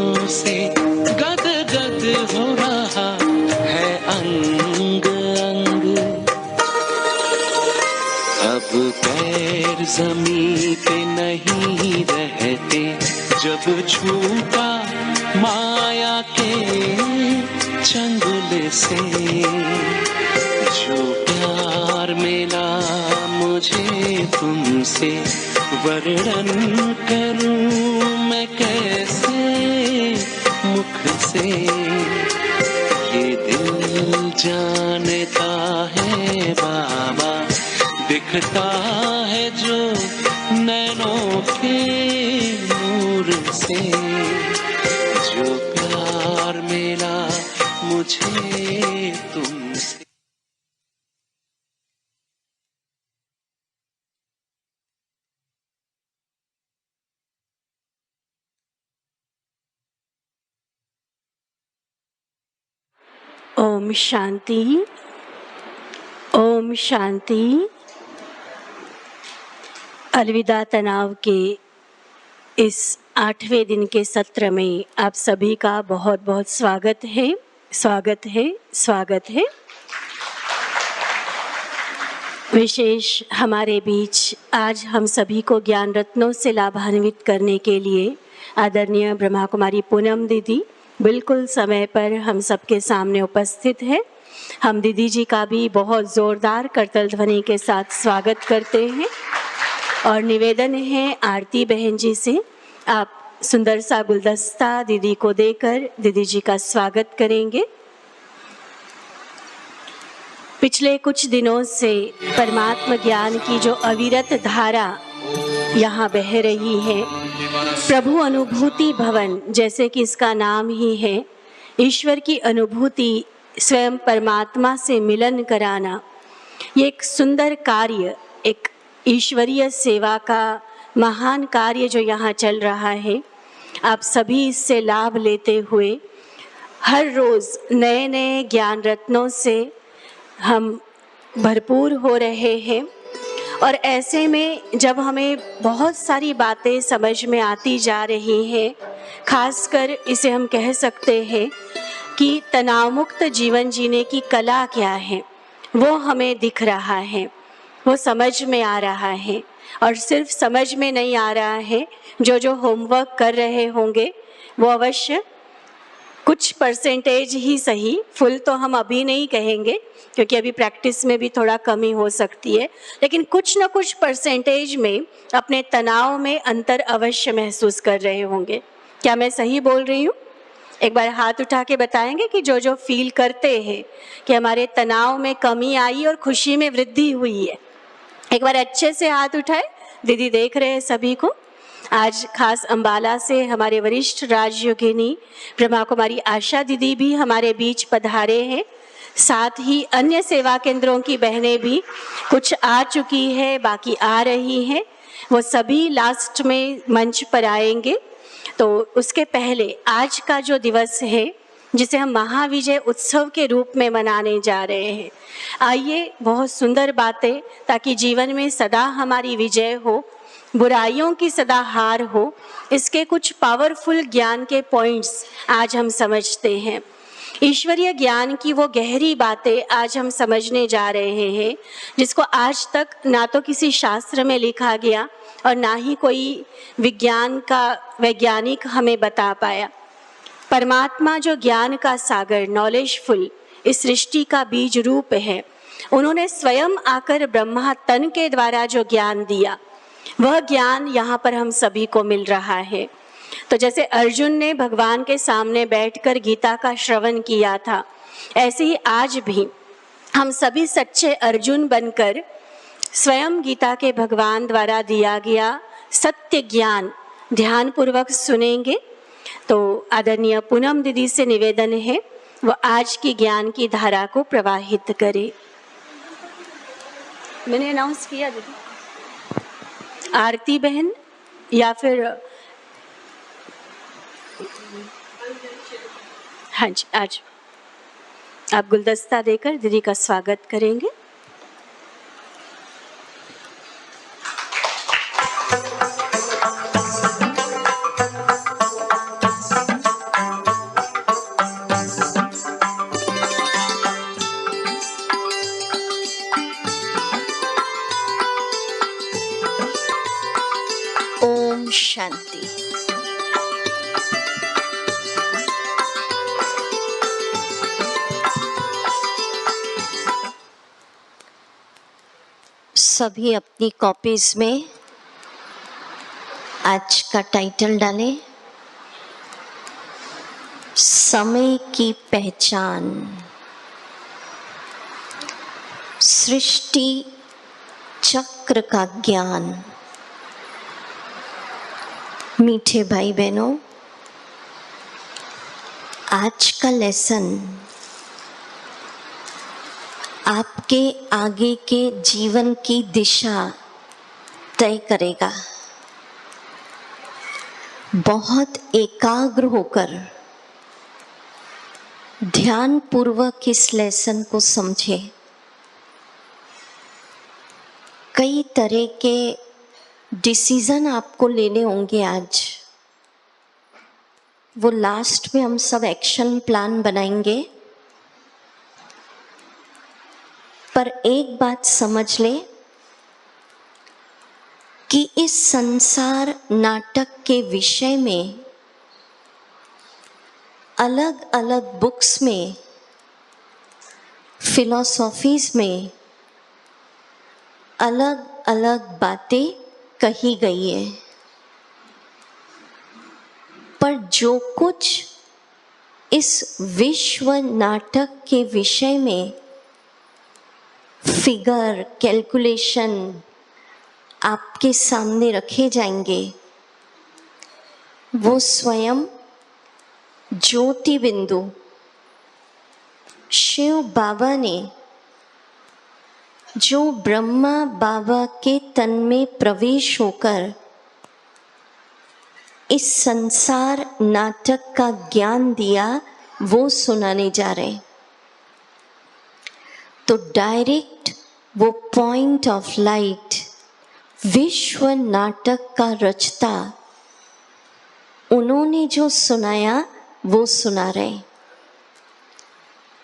खुशियों से गद गद हो रहा है अंग अंग। अब पैर जमीन पे नहीं रहते जब छूटा माया के चंगुल से। जो प्यार मिला मुझे तुमसे वर्णन करूं मैं कैसे मुख से। ये दिल जानता है बाबा दिखता है जो नैनों के नूर से। जो प्यार मिला मुझे तुमसे। ओम शांति, ओम शांति। अलविदा तनाव के इस 8वें दिन के सत्र में आप सभी का बहुत बहुत स्वागत है, स्वागत है, स्वागत है। विशेष हमारे बीच आज हम सभी को ज्ञान रत्नों से लाभान्वित करने के लिए आदरणीय ब्रह्मा कुमारी पूनम दीदी बिल्कुल समय पर हम सबके सामने उपस्थित है। हम दीदी जी का भी बहुत ज़ोरदार करतल ध्वनि के साथ स्वागत करते हैं और निवेदन है आरती बहन जी से आप सुंदर सा गुलदस्ता दीदी को देकर दीदी जी का स्वागत करेंगे। पिछले कुछ दिनों से परमात्मा ज्ञान की जो अविरत धारा यहाँ बह रही है, प्रभु अनुभूति भवन जैसे कि इसका नाम ही है, ईश्वर की अनुभूति स्वयं परमात्मा से मिलन कराना, ये एक सुंदर कार्य, एक ईश्वरीय सेवा का महान कार्य जो यहाँ चल रहा है। आप सभी इससे लाभ लेते हुए हर रोज़ नए नए ज्ञान रत्नों से हम भरपूर हो रहे हैं। और ऐसे में जब हमें बहुत सारी बातें समझ में आती जा रही हैं, खासकर इसे हम कह सकते हैं कि तनाव मुक्त जीवन जीने की कला क्या है, वो हमें दिख रहा है, वो समझ में आ रहा है। और सिर्फ समझ में नहीं आ रहा है, जो जो होमवर्क कर रहे होंगे वो अवश्य कुछ परसेंटेज ही सही, फुल तो हम अभी नहीं कहेंगे क्योंकि अभी प्रैक्टिस में भी थोड़ा कमी हो सकती है, लेकिन कुछ न कुछ परसेंटेज में अपने तनाव में अंतर अवश्य महसूस कर रहे होंगे। क्या मैं सही बोल रही हूँ? एक बार हाथ उठा के बताएंगे कि जो जो फील करते हैं कि हमारे तनाव में कमी आई और खुशी में वृद्धि हुई है। एक बार अच्छे से हाथ उठाए, दीदी देख रहे हैं सभी को। आज खास अंबाला से हमारे वरिष्ठ राजयोगिनी ब्रह्मा कुमारी आशा दीदी भी हमारे बीच पधारे हैं। साथ ही अन्य सेवा केंद्रों की बहनें भी कुछ आ चुकी है, बाकी आ रही हैं। वो सभी लास्ट में मंच पर आएंगे। तो उसके पहले आज का जो दिवस है जिसे हम महाविजय उत्सव के रूप में मनाने जा रहे हैं, आइए बहुत सुंदर बातें, ताकि जीवन में सदा हमारी विजय हो, बुराइयों की सदा हार हो, इसके कुछ पावरफुल ज्ञान के पॉइंट्स आज हम समझते हैं। ईश्वरीय ज्ञान की वो गहरी बातें आज हम समझने जा रहे हैं, जिसको आज तक ना तो किसी शास्त्र में लिखा गया और ना ही कोई विज्ञान का वैज्ञानिक हमें बता पाया। परमात्मा जो ज्ञान का सागर, नॉलेजफुल, इस सृष्टि का बीज रूप है, उन्होंने स्वयं आकर ब्रह्मा तन के द्वारा जो ज्ञान दिया, वह ज्ञान यहाँ पर हम सभी को मिल रहा है। तो जैसे अर्जुन ने भगवान के सामने बैठकर गीता का श्रवण किया था, ऐसे ही आज भी हम सभी सच्चे अर्जुन बनकर स्वयं गीता के भगवान द्वारा दिया गया सत्य ज्ञान ध्यानपूर्वक सुनेंगे। तो आदरणीय पूनम दीदी से निवेदन है वो आज की ज्ञान की धारा को प्रवाहित करे। मैंने अनाउंस किया दीदी, आरती बहन या फिर हाँ जी, आज आप गुलदस्ता देकर दीदी का स्वागत करेंगे। सभी अपनी कॉपीज में आज का टाइटल डालें, समय की पहचान। सृष्टि चक्र का ज्ञान। मीठे भाई बहनों, आज का लेसन आपके आगे के जीवन की दिशा तय करेगा। बहुत एकाग्र होकर ध्यान पूर्वक इस लेसन को समझे। कई तरह के डिसीजन आपको लेने होंगे आज। वो लास्ट में हम सब एक्शन प्लान बनाएंगे। पर एक बात समझ ले कि इस संसार नाटक के विषय में अलग अलग बुक्स में, फिलॉसफीज में अलग अलग बातें कही गई है। पर जो कुछ इस विश्व नाटक के विषय में फिगर, कैलकुलेशन आपके सामने रखे जाएंगे, वो स्वयं ज्योति बिंदु शिव बाबा ने, जो ब्रह्मा बाबा के तन में प्रवेश होकर इस संसार नाटक का ज्ञान दिया, वो सुनाने जा रहे हैं। तो डायरेक्ट वो पॉइंट ऑफ लाइट विश्व नाटक का रचता उन्होंने जो सुनाया वो सुना रहे।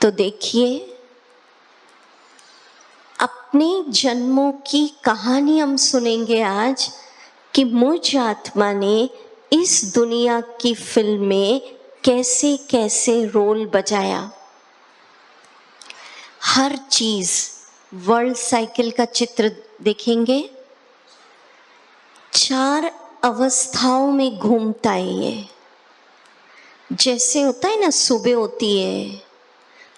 तो देखिए, अपने जन्मों की कहानी हम सुनेंगे आज कि मुझ आत्मा ने इस दुनिया की फिल्म में कैसे कैसे रोल बजाया। हर चीज वर्ल्ड साइकिल का चित्र देखेंगे। 4 अवस्थाओं में घूमता है ये। जैसे होता है ना, सुबह होती है,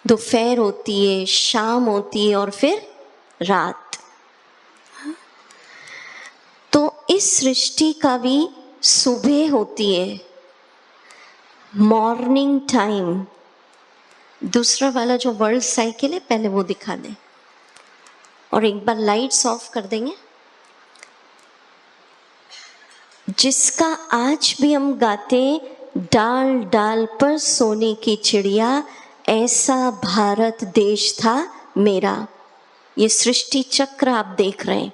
दोपहर होती है, शाम होती है और फिर रात। तो इस सृष्टि का भी सुबह होती है, मॉर्निंग टाइम। दूसरा वाला जो वर्ल्ड साइकिल है, पहले वो दिखा दें और एक बार लाइट्स ऑफ कर देंगे। जिसका आज भी हम गाते, डाल डाल पर सोने की चिड़िया, ऐसा भारत देश था मेरा। ये सृष्टि चक्र आप देख रहे हैं।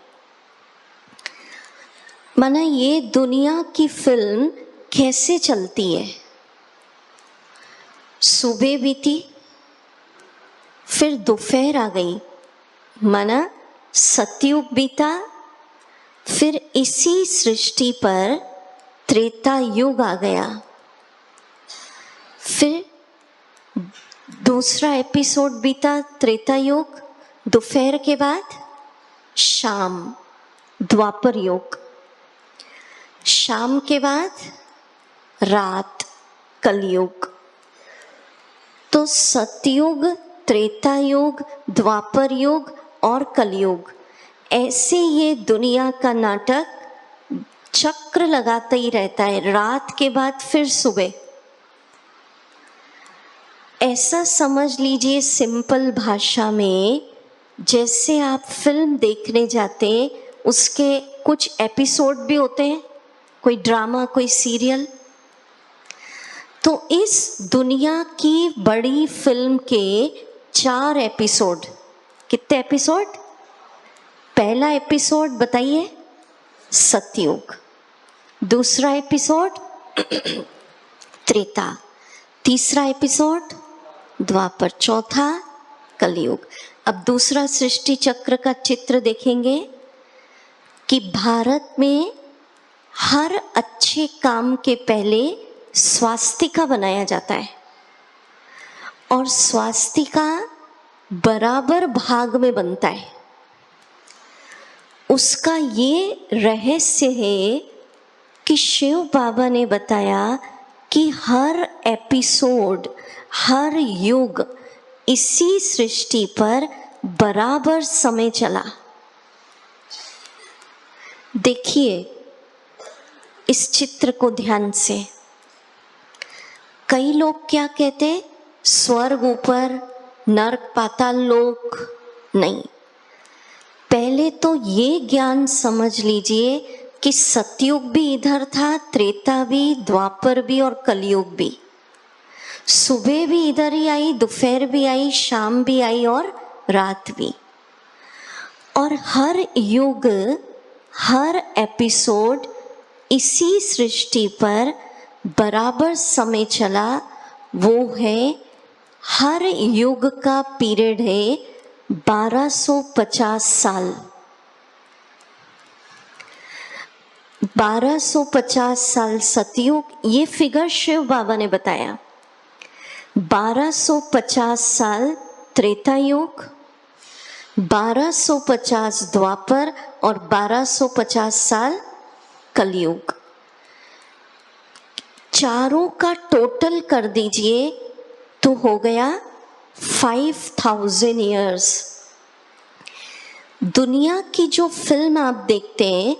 माना ये दुनिया की फिल्म कैसे चलती है। सुबह बीती, फिर दोपहर आ गई, माना सतयुग बीता, फिर इसी सृष्टि पर त्रेता युग आ गया। फिर दूसरा एपिसोड बीता, त्रेता युग, दोपहर के बाद शाम, द्वापर युग, शाम के बाद रात, कलयुग। तो सतयुग, त्रेता युग, द्वापर युग और कलयुग, ऐसे ये दुनिया का नाटक चक्र लगाता ही रहता है। रात के बाद फिर सुबह। ऐसा समझ लीजिए सिंपल भाषा में, जैसे आप फिल्म देखने जाते हैं, उसके कुछ एपिसोड भी होते हैं, कोई ड्रामा, कोई सीरियल। तो इस दुनिया की बड़ी फिल्म के 4 एपिसोड। कितने एपिसोड? पहला एपिसोड बताइए, सतयुग। दूसरा एपिसोड त्रेता। तीसरा एपिसोड द्वापर। चौथा कलयुग। अब दूसरा सृष्टि चक्र का चित्र देखेंगे कि भारत में हर अच्छे काम के पहले स्वास्तिका बनाया जाता है और स्वास्तिका बराबर भाग में बनता है। उसका ये रहस्य है कि शिव बाबा ने बताया कि हर एपिसोड, हर युग इसी सृष्टि पर बराबर समय चला। देखिए इस चित्र को ध्यान से। कई लोग क्या कहते, स्वर्ग ऊपर, नरक पाताल लोक। नहीं, पहले तो ये ज्ञान समझ लीजिए कि सतयुग भी इधर था, त्रेता भी, द्वापर भी और कलयुग भी। सुबह भी इधर ही आई, दोपहर भी आई, शाम भी आई और रात भी। और हर युग, हर एपिसोड इसी सृष्टि पर बराबर समय चला। वो है, हर युग का पीरियड है 1250 साल। 1250 साल सतयुग, ये फिगर शिव बाबा ने बताया। 1250 साल त्रेता युग, 1250 द्वापर और 1250 साल कलयुग। चारों का टोटल कर दीजिए तो हो गया 5000 ईयर्स। दुनिया की जो फिल्म आप देखते हैं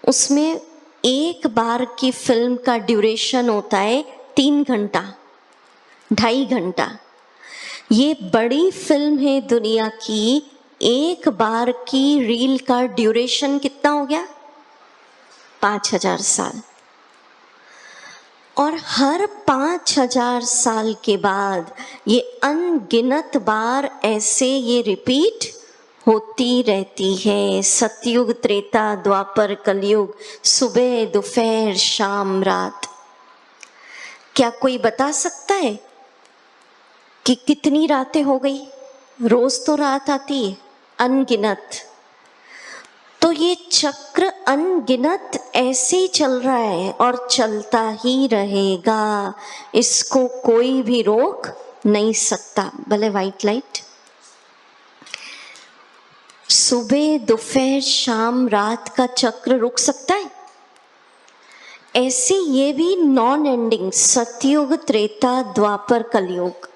उसमें एक बार की फिल्म का ड्यूरेशन होता है 3 घंटा, 2.5 घंटा। ये बड़ी फिल्म है दुनिया की, एक बार की रील का ड्यूरेशन कितना हो गया? 5000 साल। और हर 5000 साल के बाद ये अनगिनत बार ऐसे ये रिपीट होती रहती है। सतयुग, त्रेता, द्वापर, कलयुग, सुबह, दोपहर, शाम, रात। क्या कोई बता सकता है कि कितनी रातें हो गई? रोज तो रात आती है, अनगिनत। तो ये चक्र अनगिनत ऐसे ही चल रहा है और चलता ही रहेगा। इसको कोई भी रोक नहीं सकता। भले वाइट लाइट, सुबह, दोपहर, शाम, रात का चक्र रुक सकता है? ऐसे ये भी नॉन एंडिंग, सतयुग, त्रेता, द्वापर, कलयुग।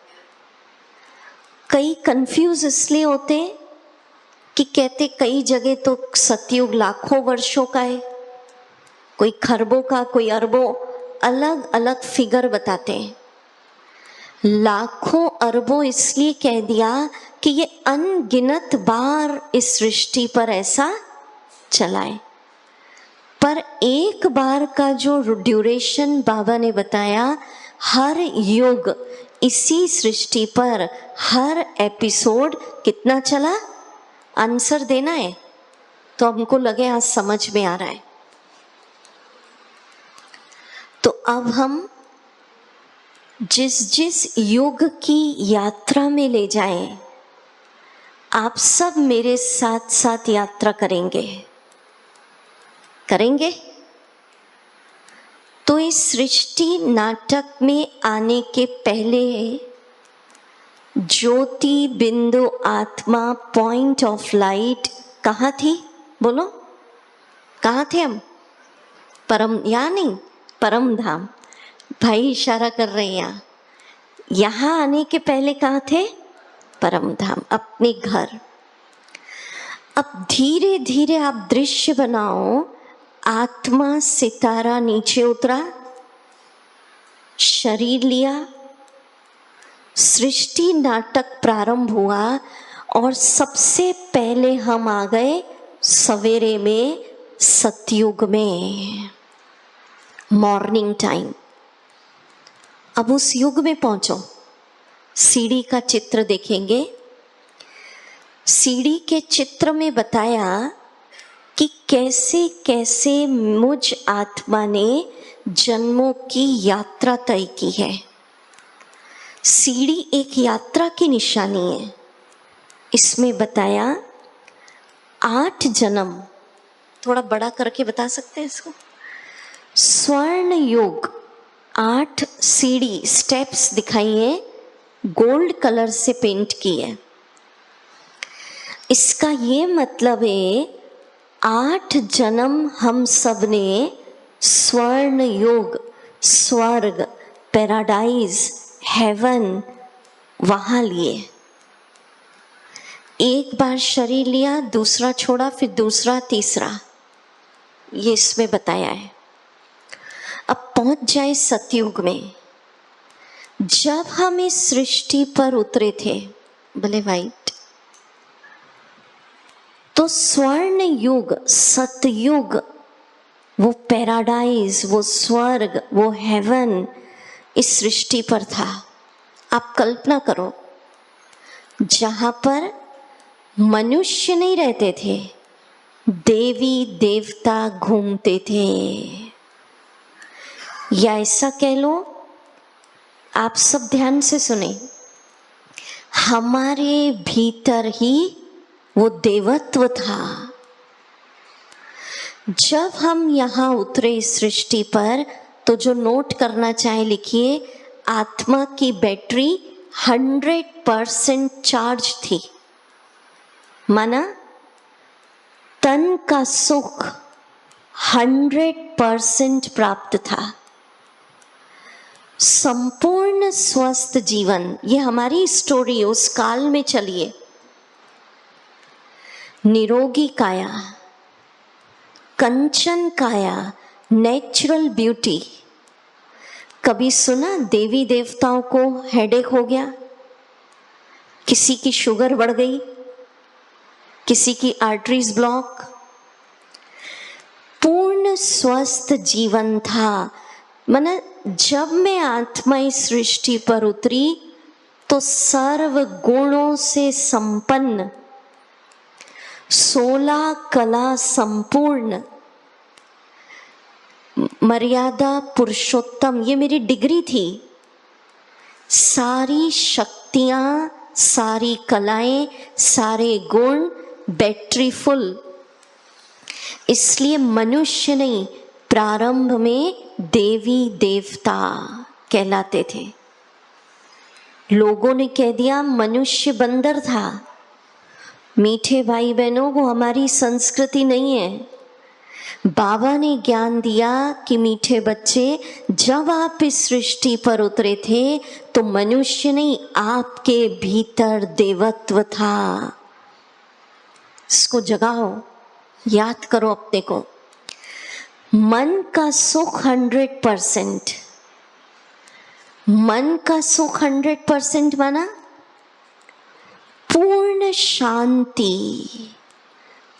कई कंफ्यूज इसलिए होते हैं कि कहते कई जगह तो सतयुग लाखों वर्षों का है, कोई खरबों का, कोई अरबों, अलग अलग फिगर बताते हैं। लाखों अरबों इसलिए कह दिया कि ये अनगिनत बार इस सृष्टि पर ऐसा चला है। पर एक बार का जो ड्यूरेशन बाबा ने बताया, हर युग इसी सृष्टि पर हर एपिसोड कितना चला? आंसर देना है तो हमको लगे आज समझ में आ रहा है। तो अब हम जिस जिस युग की यात्रा में ले जाएं, आप सब मेरे साथ साथ यात्रा करेंगे। तो इस सृष्टि नाटक में आने के पहले ज्योति बिंदु आत्मा पॉइंट ऑफ लाइट कहाँ थी? बोलो, कहाँ थे हम? परम, या नहीं, परम धाम। भाई इशारा कर रहे हैं यहाँ आने के पहले कहाँ थे? परम धाम, अपने घर। अब धीरे धीरे आप दृश्य बनाओ। आत्मा सितारा नीचे उतरा, शरीर लिया, सृष्टि नाटक प्रारंभ हुआ और सबसे पहले हम आ गए सवेरे में, सतयुग में, मॉर्निंग टाइम। अब उस युग में पहुंचो। सीढ़ी का चित्र देखेंगे। सीढ़ी के चित्र में बताया कि कैसे कैसे मुझ आत्मा ने जन्मों की यात्रा तय की है। सीढ़ी एक यात्रा की निशानी है। इसमें बताया 8 जन्म, थोड़ा बड़ा करके बता सकते हैं इसको। स्वर्ण युग, 8 सीढ़ी स्टेप्स दिखाई है, गोल्ड कलर से पेंट की है। इसका ये मतलब है 8 जन्म हम सब ने स्वर्ण योग, स्वर्ग, पैराडाइज, हेवन वहां लिए। एक बार शरीर लिया, दूसरा छोड़ा, फिर दूसरा, तीसरा, ये इसमें बताया है। अब पहुंच जाए सतयुग में। जब हम इस सृष्टि पर उतरे थे, भले वाइट, तो स्वर्ण युग, सतयुग, वो पैराडाइज, वो स्वर्ग, वो हेवन इस सृष्टि पर था। आप कल्पना करो, जहां पर मनुष्य नहीं रहते थे, देवी देवता घूमते थे। या ऐसा कह लो, आप सब ध्यान से सुने, हमारे भीतर ही वो देवत्व था। जब हम यहाँ उतरे इस सृष्टि पर, तो जो नोट करना चाहे लिखिए, आत्मा की बैटरी 100% चार्ज थी। माना तन का सुख 100% प्राप्त था। संपूर्ण स्वस्थ जीवन, ये हमारी स्टोरी उस काल में चलिए। निरोगी काया, कंचन काया, नेचुरल ब्यूटी। कभी सुना देवी देवताओं को हेडेक हो गया, किसी की शुगर बढ़ गई, किसी की आर्टरीज ब्लॉक? पूर्ण स्वस्थ जीवन था। माना जब मैं आत्मा इस सृष्टि पर उतरी, तो सर्व गुणों से संपन्न, 16 कला संपूर्ण, मर्यादा पुरुषोत्तम, ये मेरी डिग्री थी। सारी शक्तियां, सारी कलाएं, सारे गुण, बैटरी फुल। इसलिए मनुष्य नहीं, प्रारंभ में देवी देवता कहलाते थे। लोगों ने कह दिया मनुष्य बंदर था। मीठे भाई बहनों, वो हमारी संस्कृति नहीं है। बाबा ने ज्ञान दिया कि मीठे बच्चे, जब आप इस सृष्टि पर उतरे थे, तो मनुष्य नहीं, आपके भीतर देवत्व था। इसको जगाओ, याद करो अपने को। मन का सुख 100%, मन का सुख 100% माना पूर्ण शांति,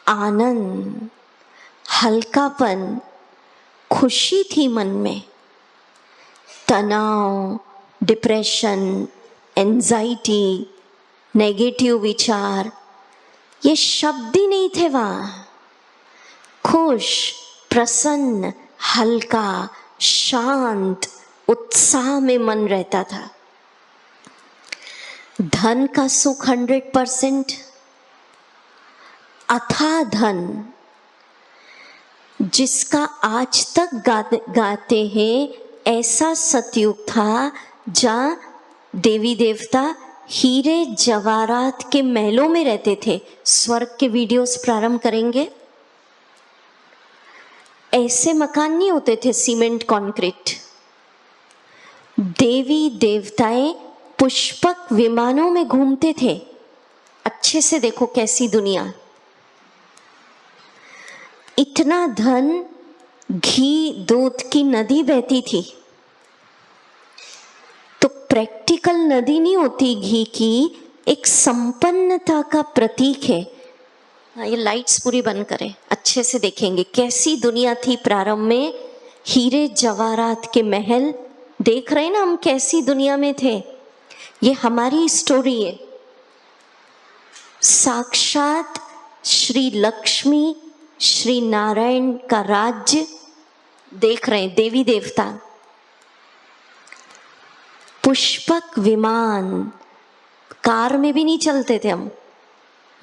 आनंद, हल्कापन, खुशी थी मन में। तनाव, डिप्रेशन, एंजाइटी, नेगेटिव विचार, ये शब्द ही नहीं थे वहां। खुश, प्रसन्न, हल्का, शांत, उत्साह में मन रहता था। धन का सुख 100%, अथाह धन, जिसका आज तक गाते हैं, ऐसा सतयुग था जहाँ देवी देवता हीरे जवाहरात के महलों में रहते थे। स्वर्ग के वीडियोस प्रारंभ करेंगे। ऐसे मकान नहीं होते थे सीमेंट कंक्रीट। देवी देवताएं पुष्पक विमानों में घूमते थे। अच्छे से देखो कैसी दुनिया। इतना धन, घी दूध की नदी बहती थी। तो प्रैक्टिकल नदी नहीं होती घी की, एक संपन्नता का प्रतीक है। ये लाइट्स पूरी बंद करें, अच्छे से देखेंगे कैसी दुनिया थी प्रारंभ में। हीरे जवाहरात के महल देख रहे हैं ना हम, कैसी दुनिया में थे। ये हमारी स्टोरी है। साक्षात श्री लक्ष्मी, श्री नारायण का राज्य देख रहे हैं, देवी देवता। पुष्पक विमान, कार में भी नहीं चलते थे हम,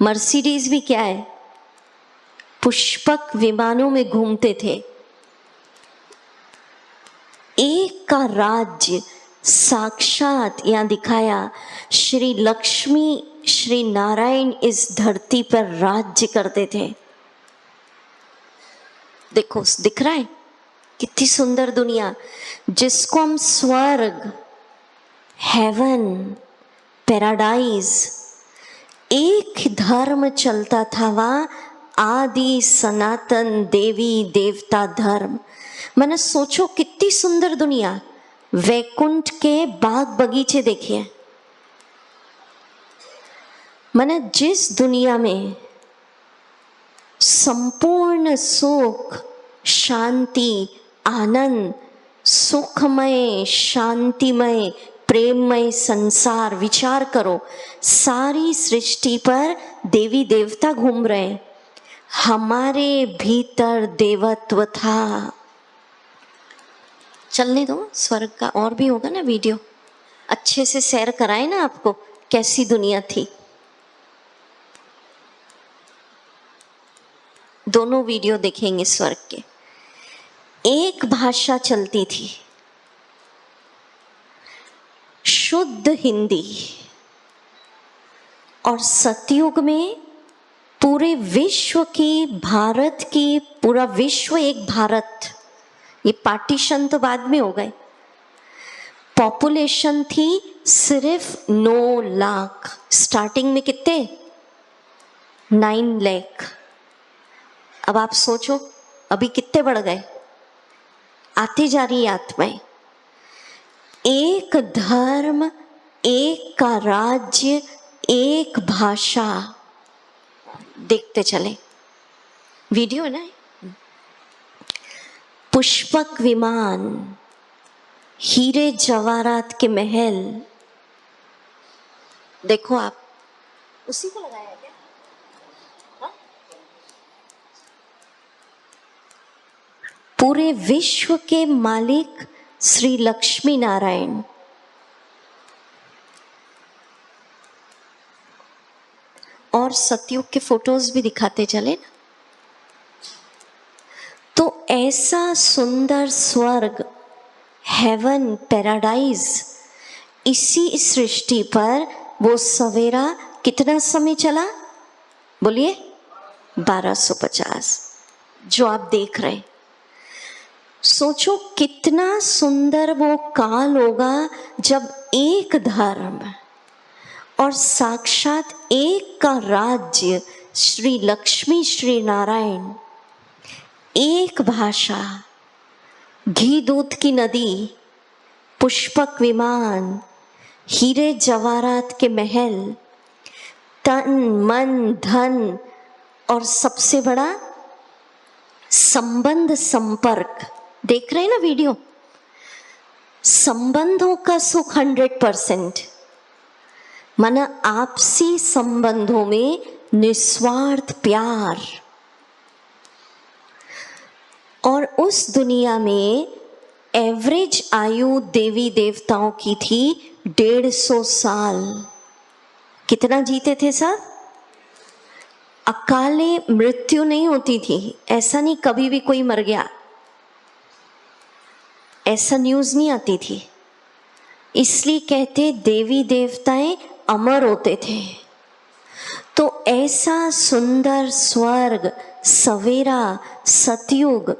मर्सिडीज भी क्या है, पुष्पक विमानों में घूमते थे। एक का राज्य साक्षात यहां दिखाया। श्री लक्ष्मी, श्री नारायण इस धरती पर राज्य करते थे। देखो दिख रहा है कितनी सुंदर दुनिया, जिसको हम स्वर्ग, हेवन, पैराडाइज, एक धर्म चलता था वहाँ, आदि सनातन देवी देवता धर्म। मैंने सोचो कितनी सुंदर दुनिया, वैकुंठ के बाग बगीचे देखिए। मैंने जिस दुनिया में संपूर्ण सुख, शांति, आनंद, सुखमय, शांतिमय, प्रेममय संसार, विचार करो सारी सृष्टि पर देवी देवता घूम रहे हैं, हमारे भीतर देवत्व था। चलने दो, स्वर्ग का और भी होगा ना वीडियो, अच्छे से सैर कराए ना आपको कैसी दुनिया थी। दोनों वीडियो देखेंगे स्वर्ग के। एक भाषा चलती थी, शुद्ध हिंदी, और सतयुग में पूरे विश्व की, भारत की, पूरा विश्व एक भारत, ये पार्टीशन तो बाद में हो गए। पॉपुलेशन थी सिर्फ 9 लाख, स्टार्टिंग में कितने, 9 लाख। अब आप सोचो अभी कितने बढ़ गए, आती जा रही आत्माएं। एक धर्म, एक का राज्य, एक भाषा, देखते चले वीडियो है ना। पुष्पक विमान, हीरे जवाहरात के महल, देखो आप, उसी को लगाया क्या? पूरे विश्व के मालिक श्री लक्ष्मी नारायण। और सतयुग के फोटोज भी दिखाते चले ना। तो ऐसा सुंदर स्वर्ग, हेवन, पैराडाइज, इसी सृष्टि पर वो सवेरा कितना समय चला, बोलिए 1250, जो आप देख रहे हैं। सोचो कितना सुंदर वो काल होगा जब एक धर्म और साक्षात एक का राज्य, श्री लक्ष्मी श्री नारायण, एक भाषा, घी दूध की नदी, पुष्पक विमान, हीरे जवाहरात के महल, तन मन धन, और सबसे बड़ा संबंध, संपर्क। देख रहे हैं ना वीडियो, संबंधों का सुख 100%, माना आपसी संबंधों में निस्वार्थ प्यार। और उस दुनिया में एवरेज आयु देवी देवताओं की थी 150 साल। कितना जीते थे सर? अकाले मृत्यु नहीं होती थी, ऐसा नहीं कभी भी कोई मर गया, ऐसा न्यूज़ नहीं आती थी। इसलिए कहते देवी देवताएं अमर होते थे। तो ऐसा सुंदर स्वर्ग, सवेरा, सतयुग,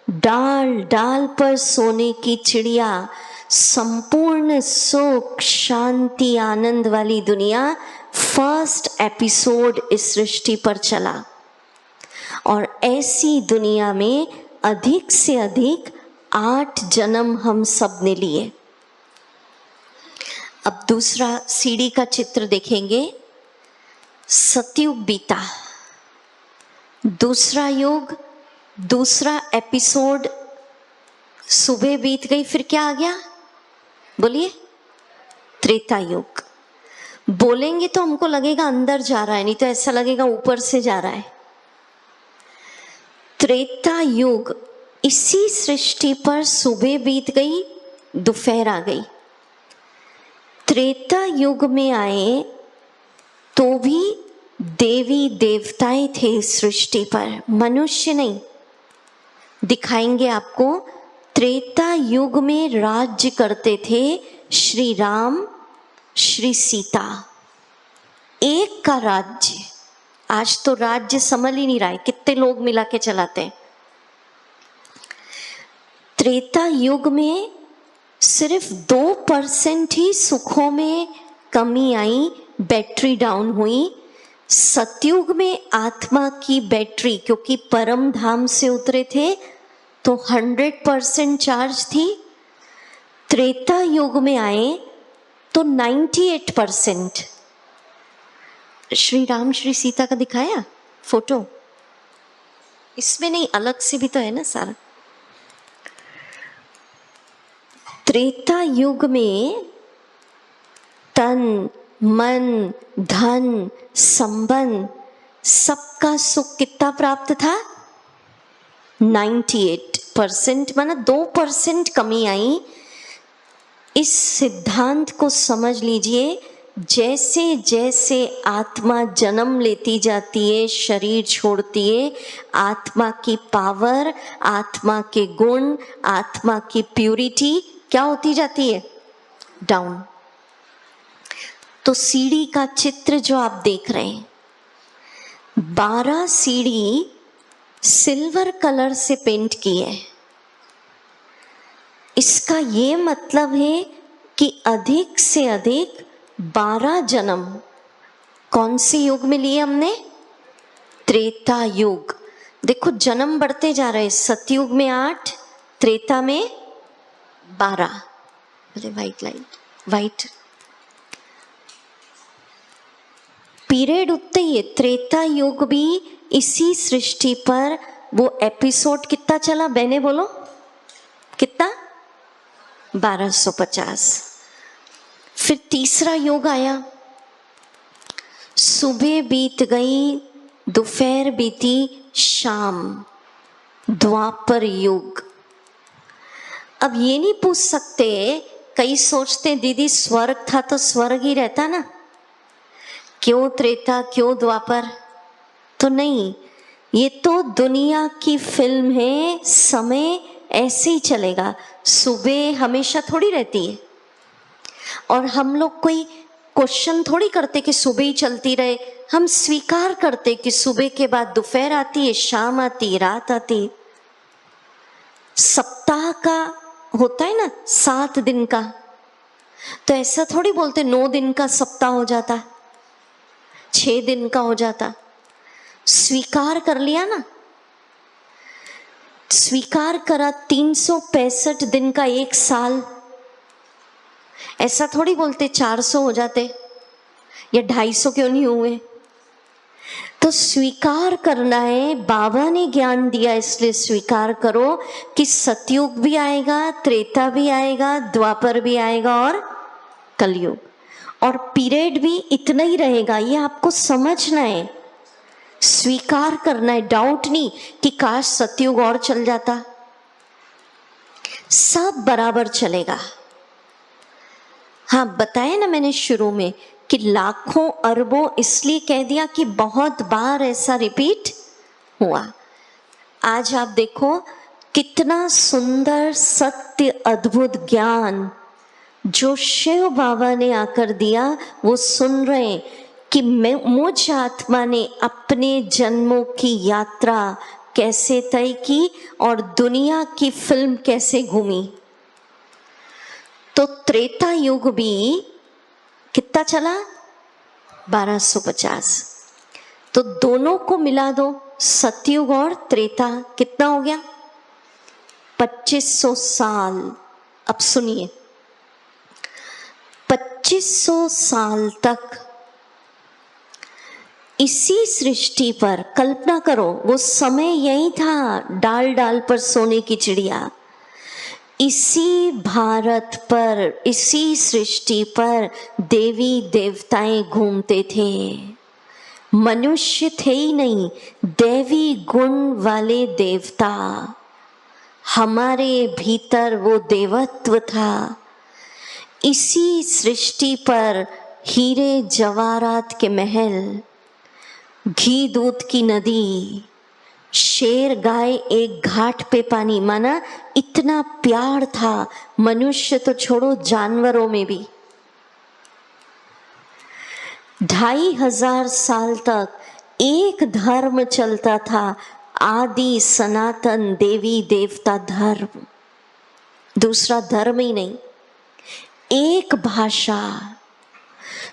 डाल डाल पर सोने की चिड़िया, संपूर्ण सुख शांति आनंद वाली दुनिया, फर्स्ट एपिसोड इस सृष्टि पर चला। और ऐसी दुनिया में अधिक से अधिक 8 जन्म हम सब ने लिए। अब दूसरा सीढ़ी का चित्र देखेंगे। सतयुग बीता, दूसरा युग, दूसरा एपिसोड, सुबह बीत गई, फिर क्या आ गया बोलिए? त्रेता युग। बोलेंगे तो हमको लगेगा अंदर जा रहा है, नहीं तो ऐसा लगेगा ऊपर से जा रहा है। त्रेता युग, इसी सृष्टि पर सुबह बीत गई, दोपहर आ गई। त्रेता युग में आए तो भी देवी देवताएं थे सृष्टि पर, मनुष्य नहीं। दिखाएंगे आपको। त्रेता युग में राज्य करते थे श्री राम, श्री सीता, एक का राज्य। आज तो राज्य संभल ही नहीं रहा है, कितने लोग मिला के चलाते हैं। त्रेता युग में सिर्फ 2% ही सुखों में कमी आई, बैटरी डाउन हुई। सतयुग में आत्मा की बैटरी, क्योंकि परम धाम से उतरे थे तो 100% चार्ज थी। त्रेता युग में आए तो 98%। श्री राम श्री सीता का दिखाया फोटो, इसमें नहीं, अलग से भी तो है ना सारा। त्रेता युग में तन मन धन संबंध सबका सुख कितना प्राप्त था? 98%, माना 2% कमी आई। इस सिद्धांत को समझ लीजिए, जैसे जैसे आत्मा जन्म लेती जाती है, शरीर छोड़ती है, आत्मा की पावर, आत्मा के गुण, आत्मा की प्यूरिटी क्या होती जाती है? डाउन। तो सीढ़ी का चित्र जो आप देख रहे हैं, 12 सीढ़ी सिल्वर कलर से पेंट की है। इसका ये मतलब है कि अधिक से अधिक 12 जन्म कौन से युग में लिए हमने? त्रेता युग। देखो जन्म बढ़ते जा रहे हैं, सतयुग में 8, त्रेता में 12। अरे वाइट लाइट, वाइट पीरियड उतने ही है। त्रेता युग भी इसी सृष्टि पर वो एपिसोड कितना चला, बहने बोलो कितना? 1250। फिर तीसरा युग आया, सुबह बीत गई, दोपहर बीती, शाम, द्वापर युग। अब ये नहीं पूछ सकते, कई सोचते दीदी स्वर्ग था तो स्वर्ग ही रहता ना, क्यों त्रेता क्यों द्वापर? तो नहीं, ये तो दुनिया की फिल्म है, समय ऐसे ही चलेगा। सुबह हमेशा थोड़ी रहती है, और हम लोग कोई क्वेश्चन थोड़ी करते कि सुबह ही चलती रहे। हम स्वीकार करते कि सुबह के बाद दोपहर आती है, शाम आती है, रात आती है। सप्ताह का होता है ना 7 दिन का, तो ऐसा थोड़ी बोलते 9 दिन का सप्ताह हो जाता, 6 दिन का हो जाता। स्वीकार कर लिया ना, स्वीकार करा 365 दिन का एक साल। ऐसा थोड़ी बोलते 400 हो जाते या 250 क्यों नहीं हुए। तो स्वीकार करना है, बाबा ने ज्ञान दिया इसलिए स्वीकार करो कि सतयुग भी आएगा, त्रेता भी आएगा, द्वापर भी आएगा और कलयुग, और पीरियड भी इतना ही रहेगा। ये आपको समझना है, स्वीकार करना है, डाउट नहीं कि काश सतयुग और चल जाता। सब बराबर चलेगा। हाँ बताया ना मैंने शुरू में कि लाखों अरबों इसलिए कह दिया कि बहुत बार ऐसा रिपीट हुआ। आज आप देखो कितना सुंदर सत्य अद्भुत ज्ञान जो शिव बाबा ने आकर दिया, वो सुन रहे हैं कि मुझ आत्मा ने अपने जन्मों की यात्रा कैसे तय की और दुनिया की फिल्म कैसे घूमी। तो त्रेता युग भी कितना चला? 1250। तो दोनों को मिला दो, सतयुग और त्रेता, कितना हो गया? 2500 साल। अब सुनिए, 2500 साल तक इसी सृष्टि पर, कल्पना करो वो समय यही था, डाल डाल पर सोने की चिड़िया। इसी भारत पर, इसी सृष्टि पर देवी देवताएं घूमते थे। मनुष्य थे ही नहीं, देवी गुण वाले देवता। हमारे भीतर वो देवत्व था। इसी सृष्टि पर हीरे जवाहरात के महल, घी दूध की नदी, शेर गाय एक घाट पे पानी, माना इतना प्यार था। मनुष्य तो छोड़ो, जानवरों में भी। 2500 साल तक एक धर्म चलता था, आदि सनातन देवी देवता धर्म। दूसरा धर्म ही नहीं, एक भाषा,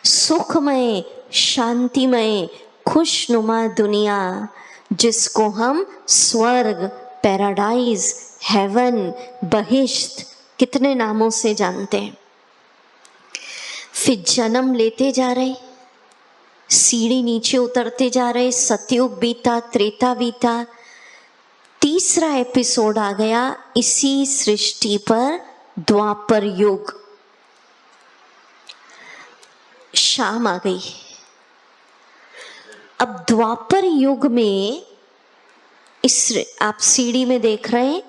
सुखमय, शांतिमय, खुशनुमा दुनिया, जिसको हम स्वर्ग, पैराडाइज, हेवन, बहिश्त कितने नामों से जानते हैं। फिर जन्म लेते जा रहे, सीढ़ी नीचे उतरते जा रहे, सतयुग बीता, त्रेता बीता, तीसरा एपिसोड आ गया इसी सृष्टि पर, द्वापर युग। शाम आ गई। अब द्वापर युग में आप सीढ़ी में देख रहे हैं,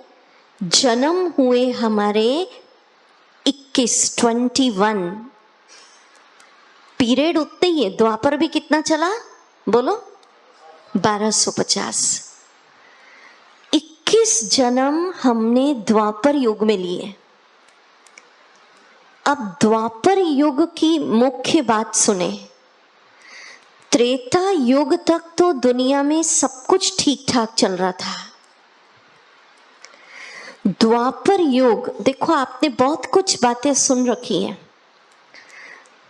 जन्म हुए हमारे 21 पीरियड उतने ही है। द्वापर भी कितना चला बोलो, 1250। 21 जन्म हमने द्वापर युग में लिए। अब द्वापर युग की मुख्य बात सुने। त्रेता युग तक तो दुनिया में सब कुछ ठीक ठाक चल रहा था। द्वापर युग, देखो आपने बहुत कुछ बातें सुन रखी हैं,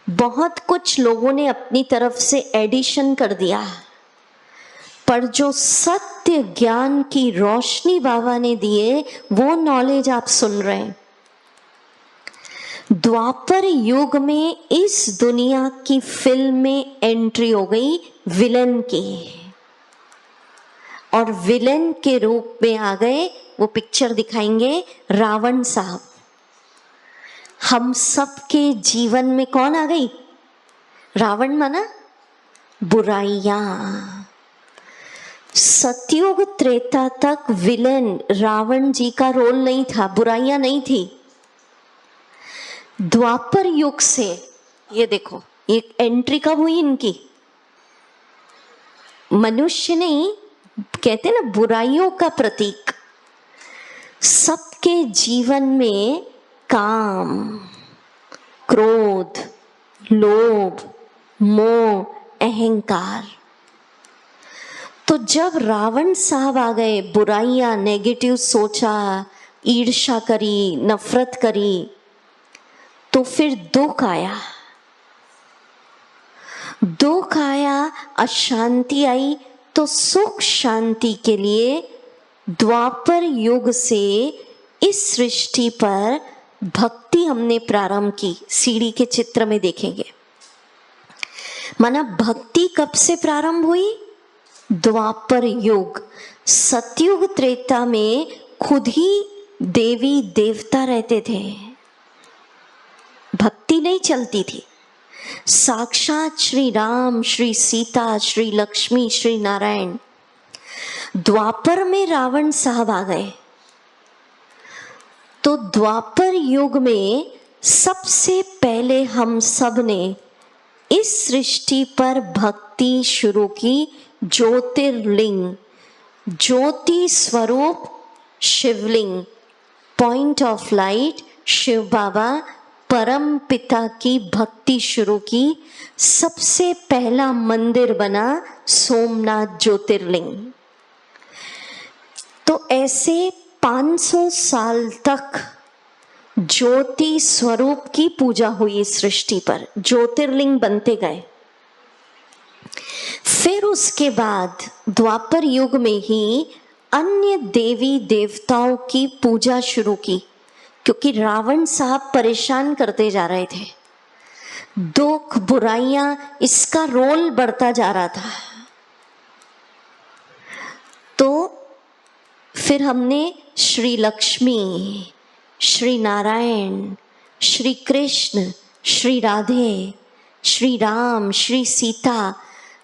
बहुत कुछ लोगों ने अपनी तरफ से एडिशन कर दिया, पर जो सत्य ज्ञान की रोशनी बाबा ने दिए वो नॉलेज आप सुन रहे हैं। द्वापर युग में इस दुनिया की फिल्म में एंट्री हो गई विलन की, और विलन के रूप में आ गए, वो पिक्चर दिखाएंगे, रावण साहब। हम सब के जीवन में कौन आ गई? रावण माना बुराइयां। सतयुग त्रेता तक विलेन रावण जी का रोल नहीं था, बुराइयां नहीं थी। द्वापर युग से ये देखो, ये एंट्री कब हुई इनकी? मनुष्य नहीं, कहते ना बुराइयों का प्रतीक। सबके जीवन में काम, क्रोध, लोभ, मोह, अहंकार। तो जब रावण साहब आ गए, बुराइयां, नेगेटिव सोचा, ईर्ष्या करी, नफरत करी, तो फिर दुख आया। दुख आया, अशांति आई, तो सुख शांति के लिए द्वापर युग से इस सृष्टि पर भक्ति हमने प्रारंभ की। सीढ़ी के चित्र में देखेंगे, माना भक्ति कब से प्रारंभ हुई? द्वापर युग। सतयुग त्रेता में खुद ही देवी देवता रहते थे, भक्ति नहीं चलती थी। साक्षात श्री राम, श्री सीता, श्री लक्ष्मी, श्री नारायण। द्वापर में रावण साहब आ गए, तो द्वापर युग में सबसे पहले हम सब ने इस सृष्टि पर भक्ति शुरू की। ज्योतिर्लिंग, ज्योति स्वरूप शिवलिंग, पॉइंट ऑफ लाइट शिव बाबा, परम पिता की भक्ति शुरू की। सबसे पहला मंदिर बना सोमनाथ ज्योतिर्लिंग। तो ऐसे 500 साल तक ज्योति स्वरूप की पूजा हुई इस सृष्टि पर, ज्योतिर्लिंग बनते गए। फिर उसके बाद द्वापर युग में ही अन्य देवी देवताओं की पूजा शुरू की, क्योंकि रावण साहब परेशान करते जा रहे थे। दुख, बुराइयां, इसका रोल बढ़ता जा रहा था। तो फिर हमने श्री लक्ष्मी, श्री नारायण, श्री कृष्ण, श्री राधे, श्री राम, श्री सीता,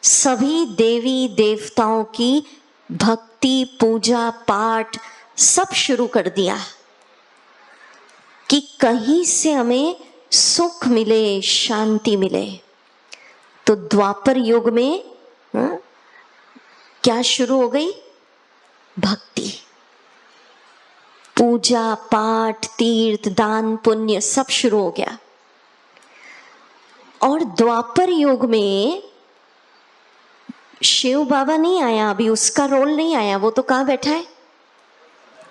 सभी देवी देवताओं की भक्ति, पूजा, पाठ सब शुरू कर दिया कि कहीं से हमें सुख मिले, शांति मिले। तो द्वापर युग में क्या शुरू हो गई? भक्ति, पूजा, पाठ, तीर्थ, दान, पुण्य सब शुरू हो गया। और द्वापर युग में शिव बाबा नहीं आया, अभी उसका रोल नहीं आया, वो तो कहाँ बैठा है?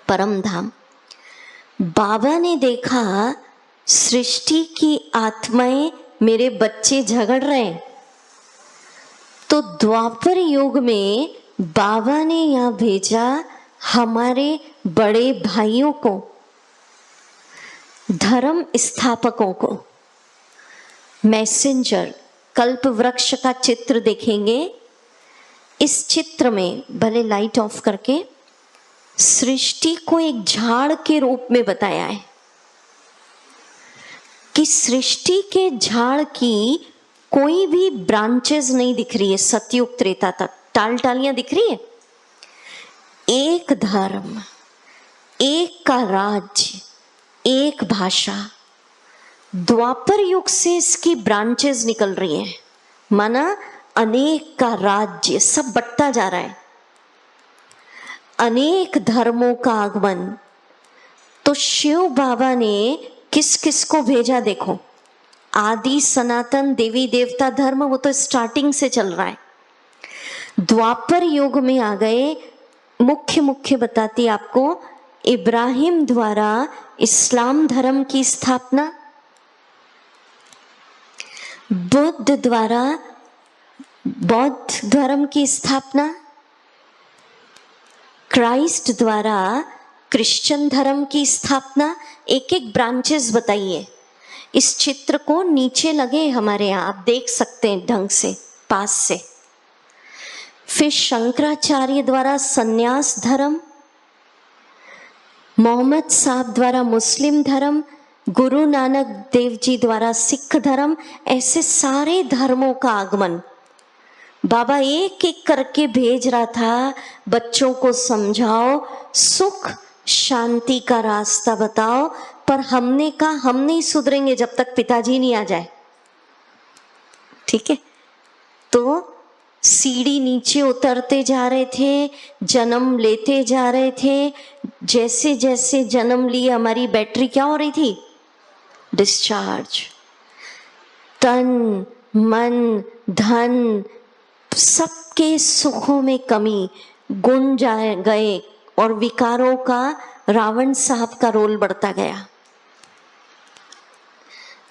परम धाम। बाबा ने देखा सृष्टि की आत्माएं मेरे बच्चे झगड़ रहे हैं, तो द्वापर युग में बाबा ने यहाँ भेजा हमारे बड़े भाइयों को, धर्म स्थापकों को, मैसेंजर। कल्प वृक्ष का चित्र देखेंगे, इस चित्र में भले लाइट ऑफ करके सृष्टि को एक झाड़ के रूप में बताया है कि सृष्टि के झाड़ की कोई भी ब्रांचेस नहीं दिख रही है। सतयुग त्रेता तक टालियां दिख रही है। एक धर्म, एक का राज्य, एक भाषा। द्वापर युग से इसकी ब्रांचेस निकल रही हैं, माना अनेक का राज्य, सब बंटता जा रहा है। अनेक धर्मों का आगमन। तो शिव बाबा ने किस किस को भेजा देखो। आदि सनातन देवी देवता धर्म वो तो स्टार्टिंग से चल रहा है। द्वापर युग में आ गए। मुख्य बताती आपको, इब्राहिम द्वारा इस्लाम धर्म की स्थापना, बुद्ध द्वारा बौद्ध धर्म की स्थापना, क्राइस्ट द्वारा क्रिश्चियन धर्म की स्थापना। एक एक ब्रांचेस बताइए। इस चित्र को नीचे लगे हमारे यहाँ, आप देख सकते हैं ढंग से पास से। फिर शंकराचार्य द्वारा सन्यास धर्म, मोहम्मद साहब द्वारा मुस्लिम धर्म, गुरु नानक देव जी द्वारा सिख धर्म। ऐसे सारे धर्मों का आगमन बाबा एक एक करके भेज रहा था। बच्चों को समझाओ, सुख शांति का रास्ता बताओ। पर हमने कहा हम नहीं सुधरेंगे जब तक पिताजी नहीं आ जाए। ठीक है, तो सीढ़ी नीचे उतरते जा रहे थे, जन्म लेते जा रहे थे। जैसे जैसे जन्म लिए हमारी बैटरी क्या हो रही थी? डिस्चार्ज। तन मन धन सबके सुखों में कमी, गुण जाए गए और विकारों का रावण साहब का रोल बढ़ता गया।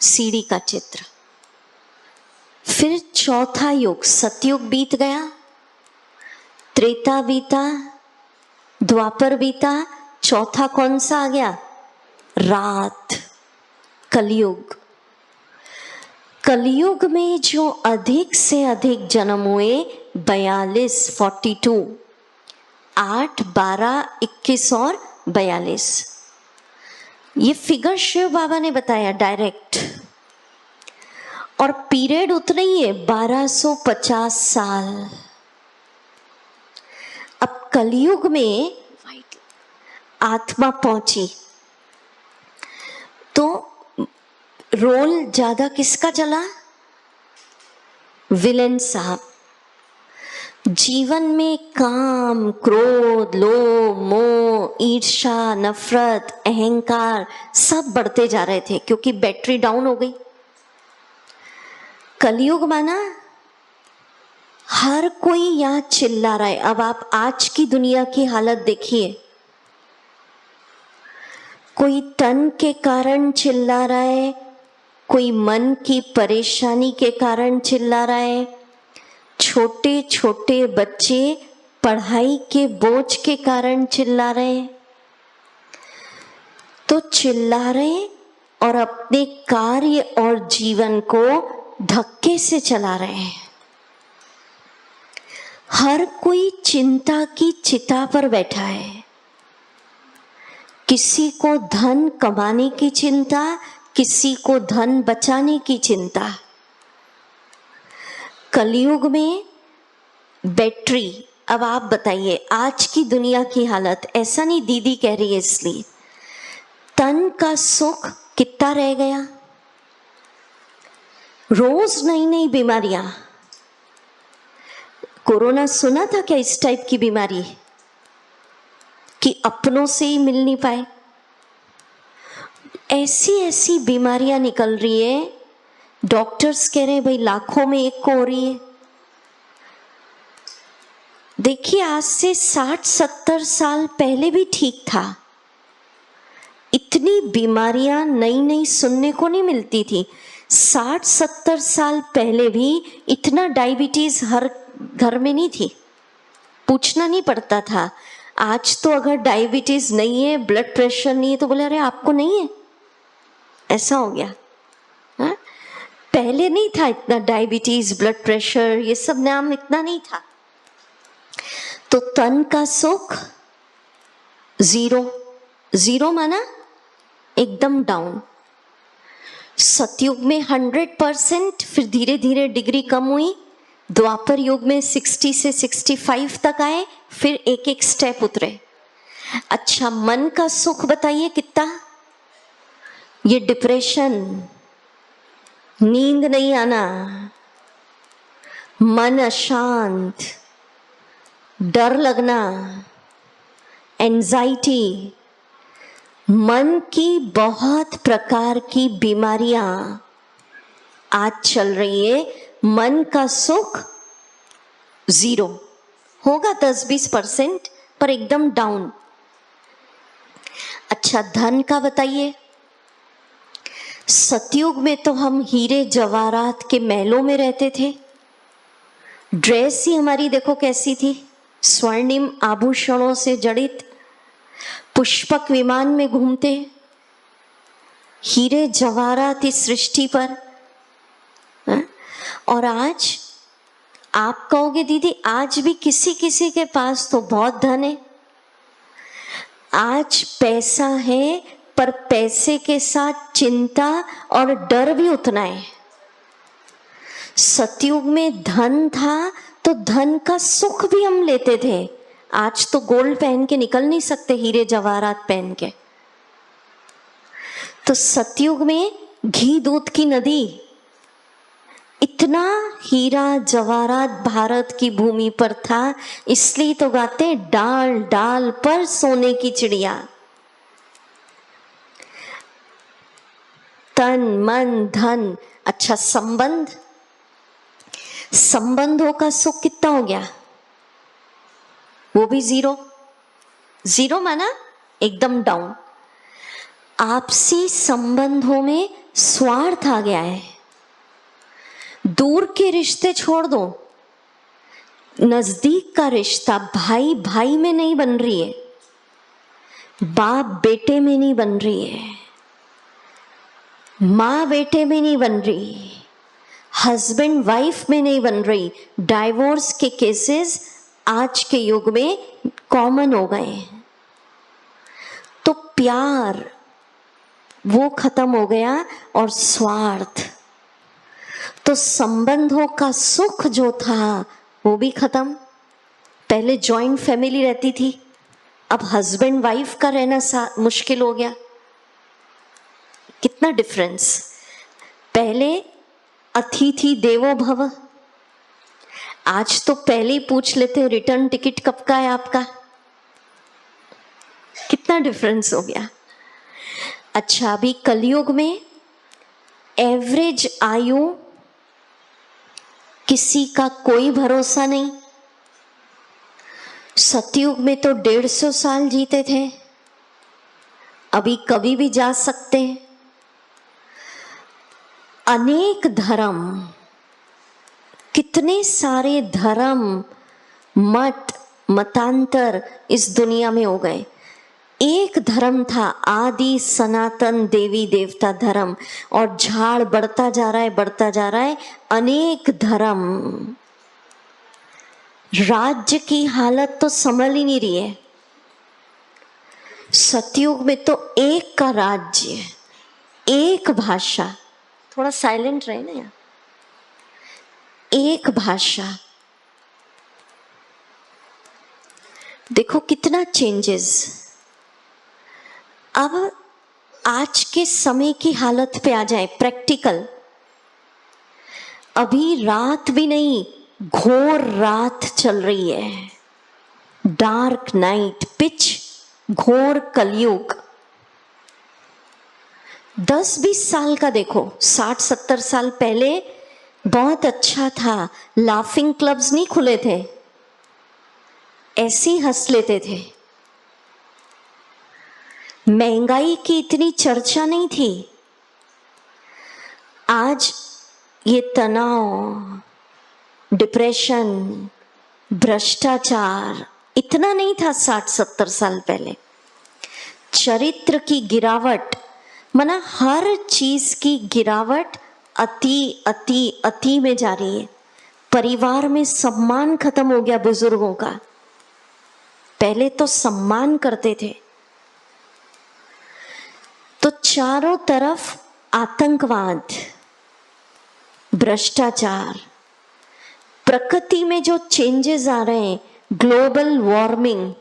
सीढ़ी का चित्र। फिर चौथा युग, सतयुग बीत गया, त्रेता बीता, द्वापर बीता। चौथा कौन सा आ गया? रात, कलयुग। कलयुग में जो अधिक से अधिक जन्म हुए 42, 8, 12, 21 और 42। ये फिगर शिव बाबा ने बताया डायरेक्ट। और पीरियड उतना ही है, 1250 साल। अब कलयुग में आत्मा पहुंची तो रोल ज्यादा किसका चला? विलेन साहब। जीवन में काम, क्रोध, लोभ, मोह, ईर्ष्या, नफरत, अहंकार सब बढ़ते जा रहे थे क्योंकि बैटरी डाउन हो गई। कलयुग माना हर कोई यहां चिल्ला रहा है। अब आप आज की दुनिया की हालत देखिए। कोई तन के कारण चिल्ला रहा है, कोई मन की परेशानी के कारण चिल्ला रहा है। छोटे छोटे बच्चे पढ़ाई के बोझ के कारण चिल्ला रहे। तो चिल्ला रहे और अपने कार्य और जीवन को धक्के से चला रहे हैं। हर कोई चिंता की चिता पर बैठा है। किसी को धन कमाने की चिंता, किसी को धन बचाने की चिंता। कलयुग में बैटरी। अब आप बताइए आज की दुनिया की हालत। ऐसा नहीं दीदी कह रही है इसलिए। तन का सुख कितना रह गया? रोज नई नई बीमारियां। कोरोना सुना था क्या इस टाइप की बीमारी कि अपनों से ही मिल नहीं पाए? ऐसी ऐसी बीमारियां निकल रही है। डॉक्टर्स कह रहे हैं भाई लाखों में एक को हो रही है। देखिए आज से 60-70 साल पहले भी ठीक था। इतनी बीमारियां नई नई सुनने को नहीं मिलती थी। 60-70 साल पहले भी इतना डायबिटीज हर घर में नहीं थी, पूछना नहीं पड़ता था। आज तो अगर डायबिटीज नहीं है, ब्लड प्रेशर नहीं है, तो बोले अरे आपको नहीं है, ऐसा हो गया। हा? पहले नहीं था इतना डायबिटीज, ब्लड प्रेशर, ये सब नाम इतना नहीं था। तो तन का सुख जीरो, जीरो माना एकदम डाउन। सतयुग में 100%, फिर धीरे धीरे डिग्री कम हुई। द्वापर युग में 60 से 65 तक आए, फिर एक एक स्टेप उतरे। अच्छा, मन का सुख बताइए कितना? ये डिप्रेशन, नींद नहीं आना, मन अशांत, डर लगना, एंजाइटी, मन की बहुत प्रकार की बीमारियां आज चल रही है। मन का सुख जीरो होगा, 10-20%, पर एकदम डाउन। अच्छा, धन का बताइए। सतयुग में तो हम हीरे जवाहरात के महलों में रहते थे। ड्रेस ही हमारी देखो कैसी थी, स्वर्णिम आभूषणों से जड़ित, पुष्पक विमान में घूमते, हीरे जवाहरात इस सृष्टि पर। और आज आप कहोगे दीदी आज भी किसी किसी के पास तो बहुत धन है। आज पैसा है, पर पैसे के साथ चिंता और डर भी उतना है। सतयुग में धन था तो धन का सुख भी हम लेते थे। आज तो गोल्ड पहन के निकल नहीं सकते, हीरे जवाहरात पहन के। तो सतयुग में घी दूध की नदी, इतना हीरा जवाहरात भारत की भूमि पर था। इसलिए तो गाते डाल डाल पर सोने की चिड़िया। तन मन धन। अच्छा, संबंध, संबंधों का सुख कितना हो गया? वो भी जीरो, जीरो माना एकदम डाउन। आपसी संबंधों में स्वार्थ आ गया है। दूर के रिश्ते छोड़ दो, नजदीक का रिश्ता भाई भाई में नहीं बन रही है, बाप बेटे में नहीं बन रही है, माँ बेटे में नहीं बन रही, हस्बैंड वाइफ में नहीं बन रही। डाइवोर्स के केसेस आज के युग में कॉमन हो गए। तो प्यार वो खत्म हो गया और स्वार्थ। तो संबंधों का सुख जो था वो भी खत्म। पहले जॉइंट फैमिली रहती थी, अब हस्बैंड वाइफ का रहना मुश्किल हो गया। कितना डिफरेंस। पहले अतिथि देवो भव, आज तो पहले ही पूछ लेते रिटर्न टिकट कब का है आपका। कितना डिफरेंस हो गया। अच्छा, अभी कलयुग में एवरेज आयु किसी का कोई भरोसा नहीं। सतयुग में तो 150 साल जीते थे, अभी कभी भी जा सकते हैं। अनेक धर्म, कितने सारे धर्म, मत, मतांतर इस दुनिया में हो गए। एक धर्म था आदि सनातन देवी देवता धर्म, और झाड़ बढ़ता जा रहा है, बढ़ता जा रहा है। अनेक धर्म, राज्य की हालत तो संभल ही नहीं रही है। सतयुग में तो एक का राज्य, एक भाषा। थोड़ा साइलेंट रहे ना यार। एक भाषा। देखो कितना चेंजेस। अब आज के समय की हालत पे आ जाए, प्रैक्टिकल। अभी रात भी नहीं, घोर रात चल रही है, डार्क नाइट, पिच घोर कलयुग। 10-20 साल का देखो, 60-70 साल पहले बहुत अच्छा था। लाफिंग क्लब्स नहीं खुले थे, ऐसे ही हंस लेते थे। महंगाई की इतनी चर्चा नहीं थी। आज ये तनाव, डिप्रेशन, भ्रष्टाचार इतना नहीं था 60-70 साल पहले। चरित्र की गिरावट, माना हर चीज की गिरावट अति अति अति में जा रही है। परिवार में सम्मान खत्म हो गया बुजुर्गों का। पहले तो सम्मान करते थे, तो चारों तरफ आतंकवाद, भ्रष्टाचार, प्रकृति में जो चेंजेस आ रहे हैं, ग्लोबल वार्मिंग।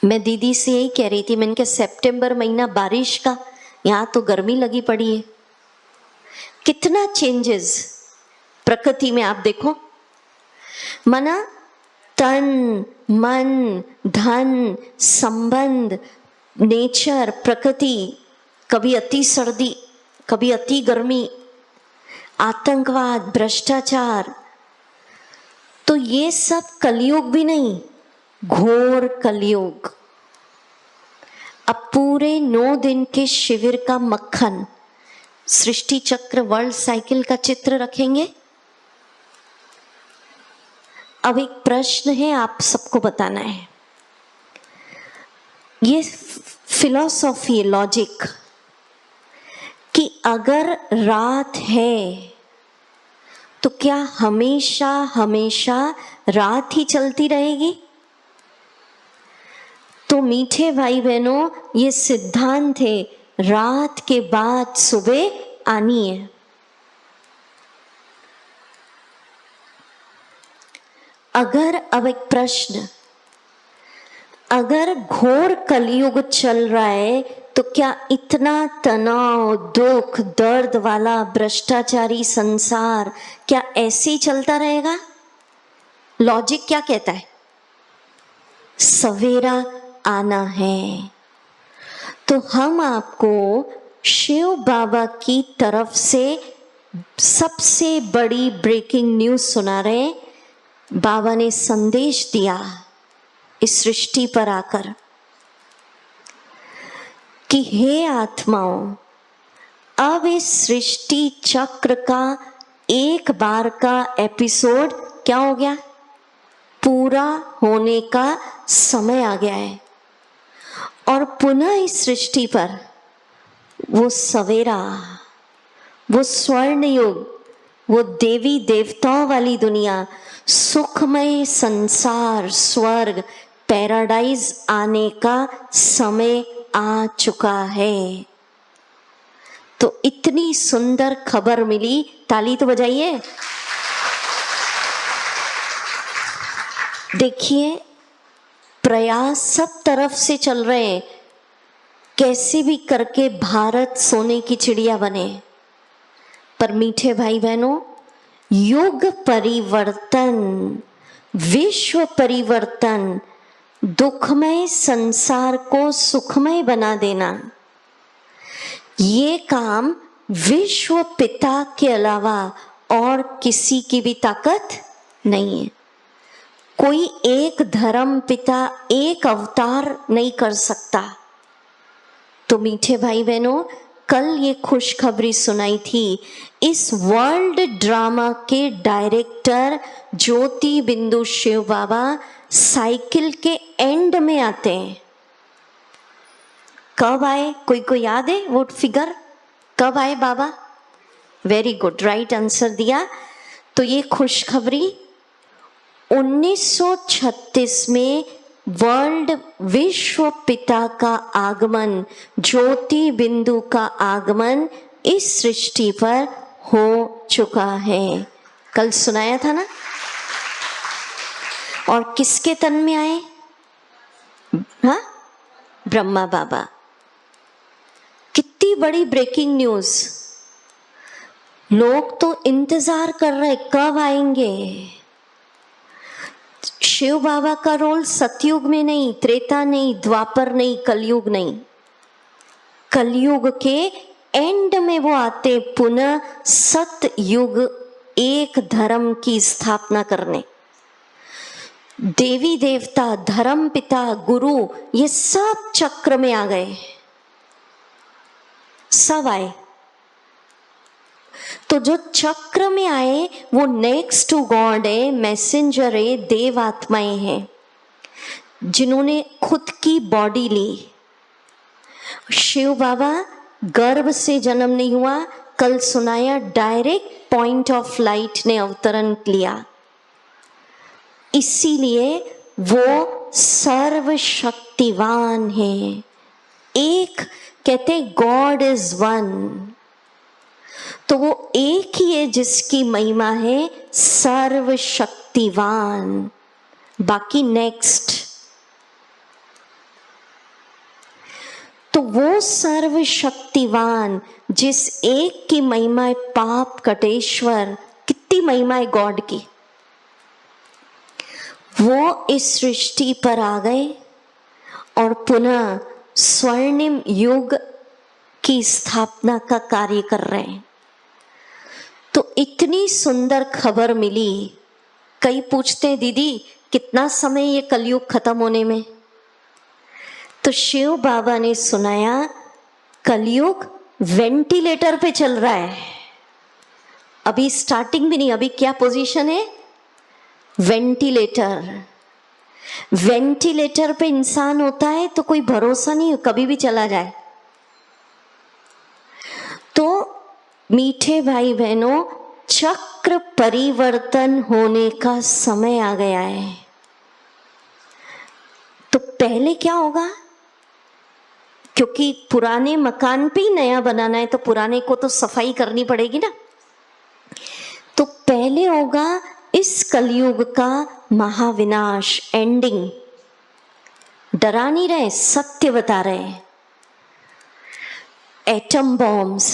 मैं दीदी से यही कह रही थी, मैंने कहा सितंबर महीना बारिश का, यहाँ तो गर्मी लगी पड़ी है। कितना चेंजेस प्रकृति में आप देखो। माना तन मन धन संबंध, नेचर, प्रकृति, कभी अति सर्दी, कभी अति गर्मी, आतंकवाद, भ्रष्टाचार। तो ये सब कलयुग भी नहीं, घोर कलयुग। अब पूरे 9 दिन के शिविर का मक्खन, सृष्टि चक्र वर्ल्ड साइकिल का चित्र रखेंगे। अब एक प्रश्न है, आप सबको बताना है। ये फिलॉसफी, लॉजिक, कि अगर रात है तो क्या हमेशा हमेशा रात ही चलती रहेगी? तो मीठे भाई बहनों, ये सिद्धांत है, रात के बाद सुबह आनी है। अगर, अब एक प्रश्न, अगर घोर कलयुग चल रहा है तो क्या इतना तनाव, दुख, दर्द वाला भ्रष्टाचारी संसार क्या ऐसे ही चलता रहेगा? लॉजिक क्या कहता है? सवेरा आना है। तो हम आपको शिव बाबा की तरफ से सबसे बड़ी ब्रेकिंग न्यूज सुना रहे हैं। बाबा ने संदेश दिया इस सृष्टि पर आकर कि हे आत्माओं, अब इस सृष्टि चक्र का एक बार का एपिसोड क्या हो गया? पूरा होने का समय आ गया है। और पुनः इस सृष्टि पर वो सवेरा, वो स्वर्ण युग, वो देवी देवताओं वाली दुनिया, सुखमय संसार, स्वर्ग, पैराडाइज आने का समय आ चुका है। तो इतनी सुंदर खबर मिली, ताली तो बजाइए। देखिए, प्रयास सब तरफ से चल रहे हैं, कैसे भी करके भारत सोने की चिड़िया बने। पर मीठे भाई बहनों, युग परिवर्तन, विश्व परिवर्तन, दुखमय संसार को सुखमय बना देना, ये काम विश्व पिता के अलावा और किसी की भी ताकत नहीं है। कोई एक धर्म पिता, एक अवतार नहीं कर सकता। तो मीठे भाई बहनों, कल ये खुशखबरी सुनाई थी, इस वर्ल्ड ड्रामा के डायरेक्टर ज्योति बिंदु शिव बाबा साइकिल के एंड में आते हैं। कब आए? कोई को याद है वो फिगर? कब आए बाबा? वेरी गुड, राइट आंसर दिया। तो ये खुशखबरी 1936 में वर्ल्ड विश्व पिता का आगमन, ज्योति बिंदु का आगमन इस सृष्टि पर हो चुका है। कल सुनाया था ना। और किसके तन में आए? हाँ, ब्रह्मा बाबा। कितनी बड़ी ब्रेकिंग न्यूज। लोग तो इंतजार कर रहे कब आएंगे। शिव बाबा का रोल सतयुग में नहीं, त्रेता नहीं, द्वापर नहीं, कलयुग नहीं, कलयुग के एंड में वो आते पुनः सतयुग, एक धर्म की स्थापना करने। देवी देवता, धर्म पिता, गुरु, ये सब चक्र में आ गए, सब आए। तो जो चक्र में आए वो नेक्स्ट टू गॉड है, मैसेंजर है, देव आत्माएं हैं जिन्होंने खुद की बॉडी ली। शिव बाबा गर्भ से जन्म नहीं हुआ, कल सुनाया, डायरेक्ट पॉइंट ऑफ लाइट ने अवतरण लिया। इसीलिए वो सर्वशक्तिवान है। एक कहते गॉड इज वन, तो वो एक ही है जिसकी महिमा है सर्वशक्तिवान। बाकी नेक्स्ट, तो वो सर्वशक्तिवान जिस एक की महिमा है पाप कटेश्वर, कितनी महिमा है गॉड की, वो इस सृष्टि पर आ गए और पुनः स्वर्णिम युग की स्थापना का कार्य कर रहे हैं। तो इतनी सुंदर खबर मिली। कई पूछते हैं दीदी कितना समय ये कलयुग खत्म होने में, तो शिव बाबा ने सुनाया कलयुग वेंटिलेटर पे चल रहा है, अभी स्टार्टिंग भी नहीं। अभी क्या पोजीशन है? वेंटिलेटर। वेंटिलेटर पे इंसान होता है तो कोई भरोसा नहीं, कभी भी चला जाए। तो मीठे भाई बहनों, चक्र परिवर्तन होने का समय आ गया है। तो पहले क्या होगा? क्योंकि पुराने मकान पे ही नया बनाना है तो पुराने को तो सफाई करनी पड़ेगी ना। तो पहले होगा इस कलयुग का महाविनाश, एंडिंग। डरा नहीं रहे, सत्य बता रहे। एटम बॉम्ब्स,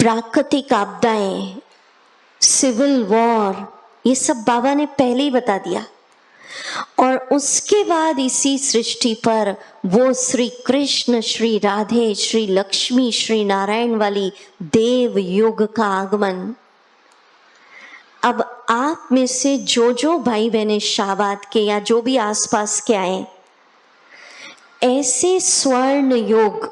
प्राकृतिक आपदाएं, सिविल वॉर, ये सब बाबा ने पहले ही बता दिया। और उसके बाद इसी सृष्टि पर वो श्री कृष्ण, श्री राधे, श्री लक्ष्मी, श्री नारायण वाली देव युग का आगमन। अब आप में से जो जो भाई बहने शाहबाद के या जो भी आसपास के आए, ऐसे स्वर्ण युग,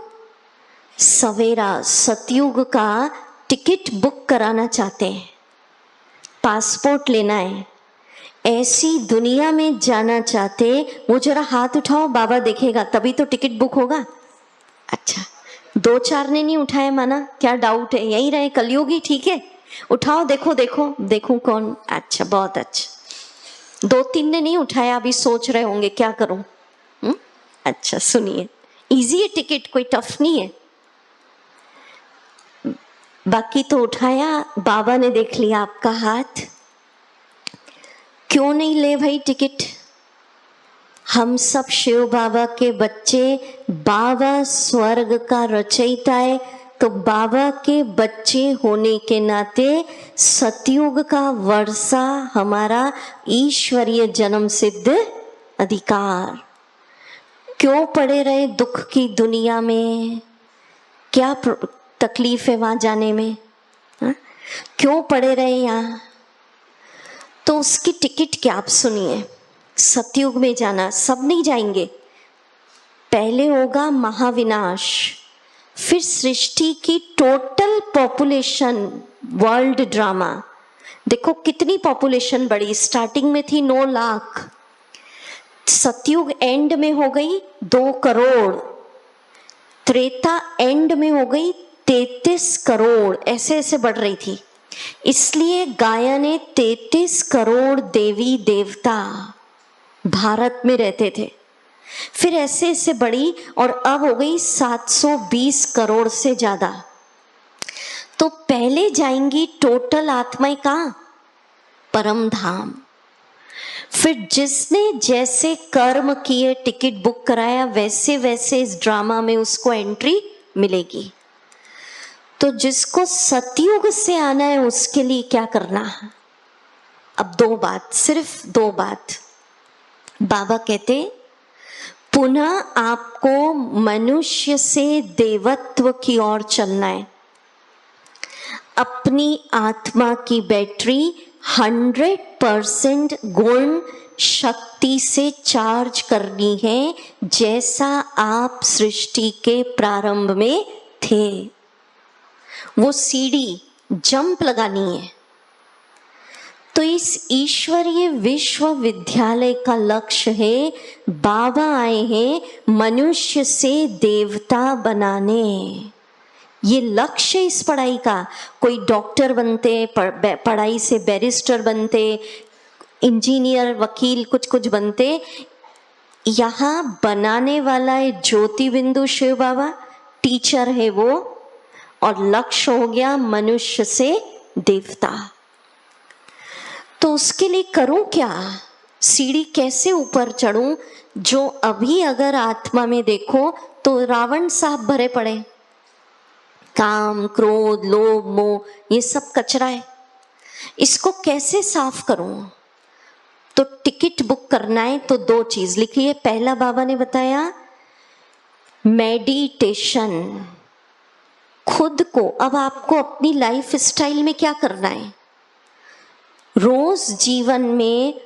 सवेरा सतयुग का टिकट बुक कराना चाहते हैं, पासपोर्ट लेना है, ऐसी दुनिया में जाना चाहते, वो जरा हाथ उठाओ, बाबा देखेगा तभी तो टिकट बुक होगा। अच्छा, 2-4 ने नहीं उठाया, माना क्या डाउट है? यही रहे कलयुगी, ठीक है, उठाओ, देखो देखो देखूं कौन। अच्छा, बहुत अच्छा। 2-3 ने नहीं उठाया, अभी सोच रहे होंगे क्या करूं। अच्छा सुनिए, इजी है टिकट, कोई टफ नहीं है। बाकी तो उठाया, बाबा ने देख लिया आपका हाथ। क्यों नहीं ले भाई टिकट? हम सब शिव बाबा के बच्चे, बाबा स्वर्ग का रचयिता है, तो बाबा के बच्चे होने के नाते सतयुग का वर्षा हमारा ईश्वरीय जन्म सिद्ध अधिकार। क्यों पड़े रहे दुख की दुनिया में? क्या तकलीफ है वहां जाने में? क्यों पड़े रहे यहाँ? तो उसकी टिकट क्या, आप सुनिए। सतयुग में जाना, सब नहीं जाएंगे। पहले होगा महाविनाश, फिर सृष्टि की टोटल पॉपुलेशन, वर्ल्ड ड्रामा। देखो कितनी पॉपुलेशन बढ़ी, स्टार्टिंग में थी 9 लाख, सतयुग एंड में हो गई 2 करोड़, त्रेता एंड में हो गई 33 करोड़, ऐसे ऐसे बढ़ रही थी। इसलिए गाया ने 33 करोड़ देवी देवता भारत में रहते थे। फिर ऐसे ऐसे बढ़ी और अब हो गई 720 करोड़ से ज्यादा। तो पहले जाएंगी टोटल आत्माएं कहाँ? परम धाम। फिर जिसने जैसे कर्म किए, टिकट बुक कराया, वैसे वैसे इस ड्रामा में उसको एंट्री मिलेगी। तो जिसको सतयुग से आना है उसके लिए क्या करना है? अब 2 बात, सिर्फ 2 बात। बाबा कहते पुनः आपको मनुष्य से देवत्व की ओर चलना है। अपनी आत्मा की बैटरी 100% गुण शक्ति से चार्ज करनी है, जैसा आप सृष्टि के प्रारंभ में थे। वो सीढ़ी जंप लगानी है। तो इस ईश्वरीय विश्वविद्यालय का लक्ष्य है, बाबा आए हैं मनुष्य से देवता बनाने। ये लक्ष्य इस पढ़ाई का। कोई डॉक्टर बनते, पढ़ाई से बैरिस्टर बनते, इंजीनियर, वकील, कुछ कुछ बनते। यहाँ बनाने वाला है ज्योति बिंदु शिव बाबा, टीचर है वो, और लक्ष्य हो गया मनुष्य से देवता। तो उसके लिए करूं क्या? सीढ़ी कैसे ऊपर चढ़ूं? जो अभी अगर आत्मा में देखो तो रावण साहब भरे पड़े, काम, क्रोध, लोभ, मोह, ये सब कचरा है। इसको कैसे साफ करूं? तो टिकट बुक करना है तो 2 चीज लिखिए। पहला बाबा ने बताया मेडिटेशन। खुद को, अब आपको अपनी लाइफ स्टाइल में क्या करना है? रोज जीवन में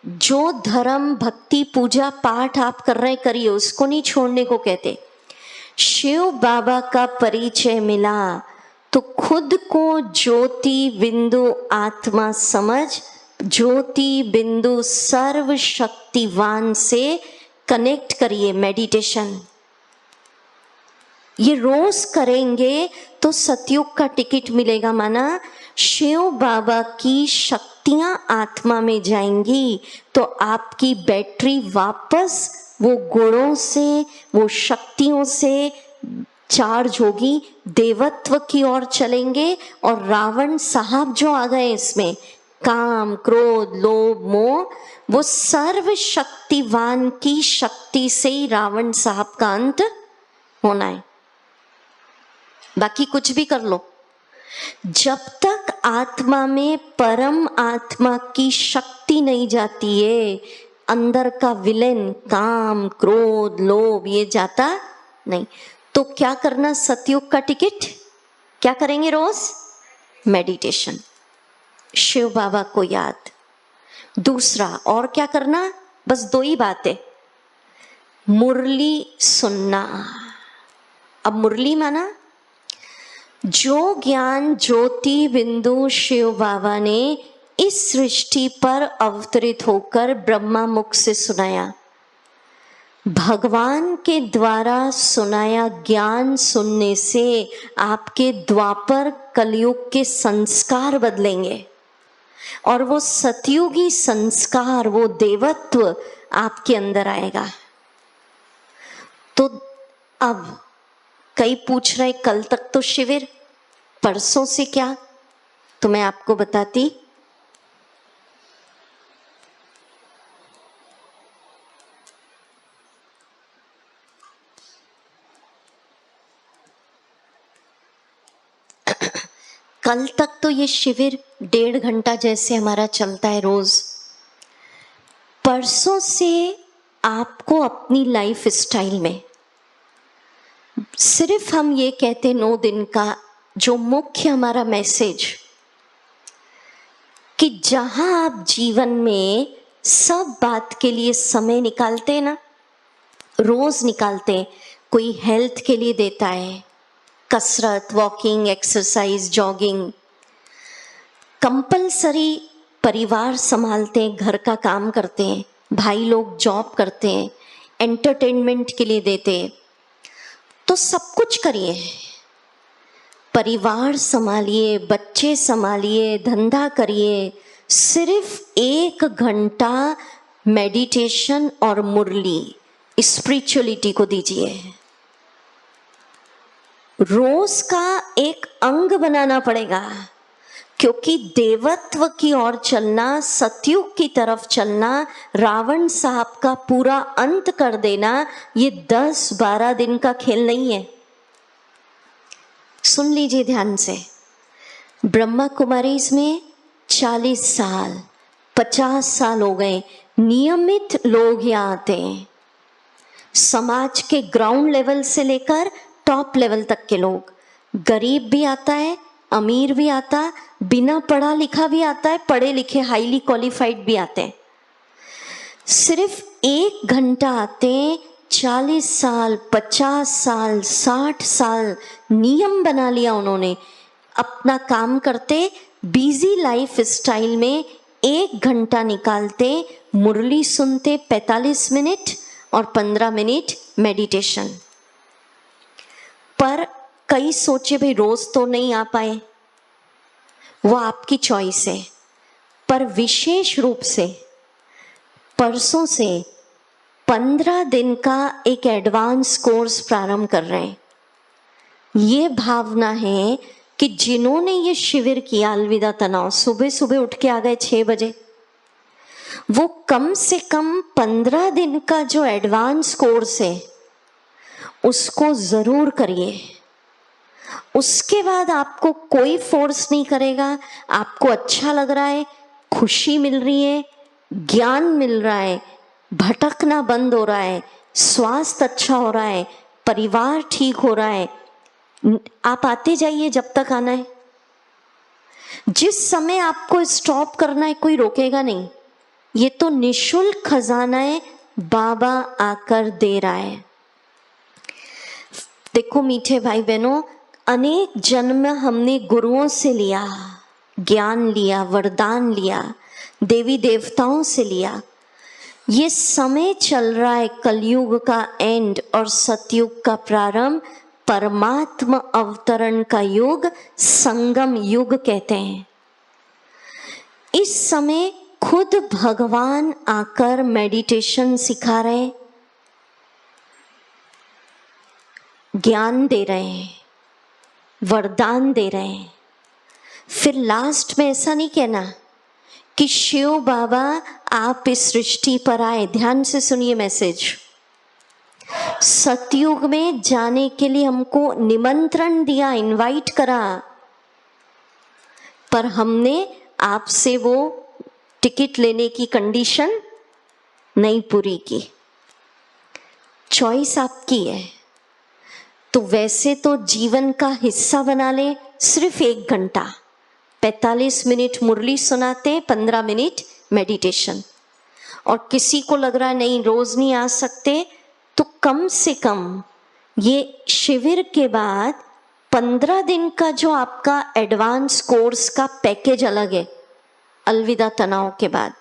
जो धर्म, भक्ति, पूजा, पाठ आप कर रहे करिए, उसको नहीं छोड़ने को कहते। शिव बाबा का परिचय मिला तो खुद को ज्योति बिंदु आत्मा समझ, ज्योति बिंदु सर्वशक्तिवान से कनेक्ट करिए। मेडिटेशन ये रोज करेंगे तो सतयुग का टिकट मिलेगा। माना शिव बाबा की शक्तियां आत्मा में जाएंगी तो आपकी बैटरी वापस वो गुणों से, वो शक्तियों से चार्ज होगी, देवत्व की ओर चलेंगे। और रावण साहब जो आ गए इसमें, काम, क्रोध, लोभ, मोह, वो सर्वशक्तिवान की शक्ति से ही रावण साहब का अंत होना है। बाकी कुछ भी कर लो, जब तक आत्मा में परम आत्मा की शक्ति नहीं जाती है, अंदर का विलेन काम, क्रोध, लोभ ये जाता नहीं। तो क्या करना? सतयुग का टिकट क्या करेंगे? रोज मेडिटेशन, शिव बाबा को याद। दूसरा और क्या करना? बस 2 ही बातें। मुरली सुनना। अब मुरली माना जो ज्ञान ज्योति बिंदु शिव बाबा ने इस सृष्टि पर अवतरित होकर ब्रह्मा मुख से सुनाया, भगवान के द्वारा सुनाया ज्ञान सुनने से आपके द्वापर कलयुग के संस्कार बदलेंगे और वो सतयुगी संस्कार, वो देवत्व आपके अंदर आएगा। तो अब कई पूछ रहे कल तक तो शिविर, परसों से क्या? तो मैं आपको बताती। कल तक तो ये शिविर 1.5 घंटा जैसे हमारा चलता है रोज। परसों से आपको अपनी लाइफ स्टाइल में सिर्फ हम ये कहते 9 दिन का जो मुख्य हमारा मैसेज, कि जहां आप जीवन में सब बात के लिए समय निकालते हैं ना, रोज निकालते हैं, कोई हेल्थ के लिए देता है, कसरत, वॉकिंग, एक्सरसाइज, जॉगिंग, कंपलसरी परिवार संभालते हैं, घर का काम करते हैं, भाई लोग जॉब करते हैं, एंटरटेनमेंट के लिए देते हैं, तो सब कुछ करिए, परिवार संभालिए, बच्चे संभालिए, धंधा करिए, सिर्फ 1 घंटा मेडिटेशन और मुरली, स्पिरिचुअलिटी को दीजिए। रोज का एक अंग बनाना पड़ेगा, क्योंकि देवत्व की ओर चलना, सतयुग की तरफ चलना, रावण साहब का पूरा अंत कर देना, ये 10-12 दिन का खेल नहीं है। सुन लीजिए ध्यान से। ब्रह्मा कुमारीज में 40 साल, 50 साल हो गए, नियमित लोग यहाँ आते हैं, समाज के ग्राउंड लेवल से लेकर टॉप लेवल तक के लोग। गरीब भी आता है, अमीर भी आता, बिना पढ़ा लिखा भी आता है, पढ़े लिखे हाईली क्वालिफाइड भी आते हैं। सिर्फ 1 घंटा आते, 40 साल, 50 साल, 60 साल नियम बना लिया उन्होंने। अपना काम करते, बिजी लाइफ स्टाइल में 1 घंटा निकालते, मुरली सुनते 45 मिनट और 15 मिनट मेडिटेशन। पर कई सोचे भाई रोज तो नहीं आ पाए, वो आपकी चॉइस है। पर विशेष रूप से परसों से 15 दिन का एक एडवांस कोर्स प्रारंभ कर रहे हैं। ये भावना है कि जिन्होंने ये शिविर किया अलविदा तनाव, सुबह सुबह उठ के आ गए 6 बजे, वो कम से कम 15 दिन का जो एडवांस कोर्स है उसको जरूर करिए। उसके बाद आपको कोई फोर्स नहीं करेगा, आपको अच्छा लग रहा है, खुशी मिल रही है, ज्ञान मिल रहा है, भटकना बंद हो रहा है, स्वास्थ्य अच्छा हो रहा है, परिवार ठीक हो रहा है, आप आते जाइए जब तक आना है। जिस समय आपको स्टॉप करना है कोई रोकेगा नहीं। ये तो निशुल्क खजाना है, बाबा आकर दे रहा है। देखो मीठे भाई बहनों, अनेक जन्म हमने गुरुओं से लिया, ज्ञान लिया, वरदान लिया, देवी देवताओं से लिया। ये समय चल रहा है कलयुग का एंड और सतयुग का प्रारंभ, परमात्मा अवतरण का युग, संगम युग कहते हैं। इस समय खुद भगवान आकर मेडिटेशन सिखा रहे हैं, ज्ञान दे रहे हैं, वरदान दे रहे हैं। फिर लास्ट में ऐसा नहीं कहना कि शिव बाबा आप इस सृष्टि पर आए। ध्यान से सुनिए मैसेज। सतयुग में जाने के लिए हमको निमंत्रण दिया, इनवाइट करा, पर हमने आपसे वो टिकट लेने की कंडीशन नहीं पूरी की। चॉइस आपकी है। तो वैसे तो जीवन का हिस्सा बना ले, सिर्फ 1 घंटा, 45 मिनट मुरली सुनाते, 15 मिनट मेडिटेशन। और किसी को लग रहा है नहीं रोज नहीं आ सकते, तो कम से कम ये शिविर के बाद 15 दिन का जो आपका एडवांस कोर्स का पैकेज अलग है अलविदा तनाव के बाद,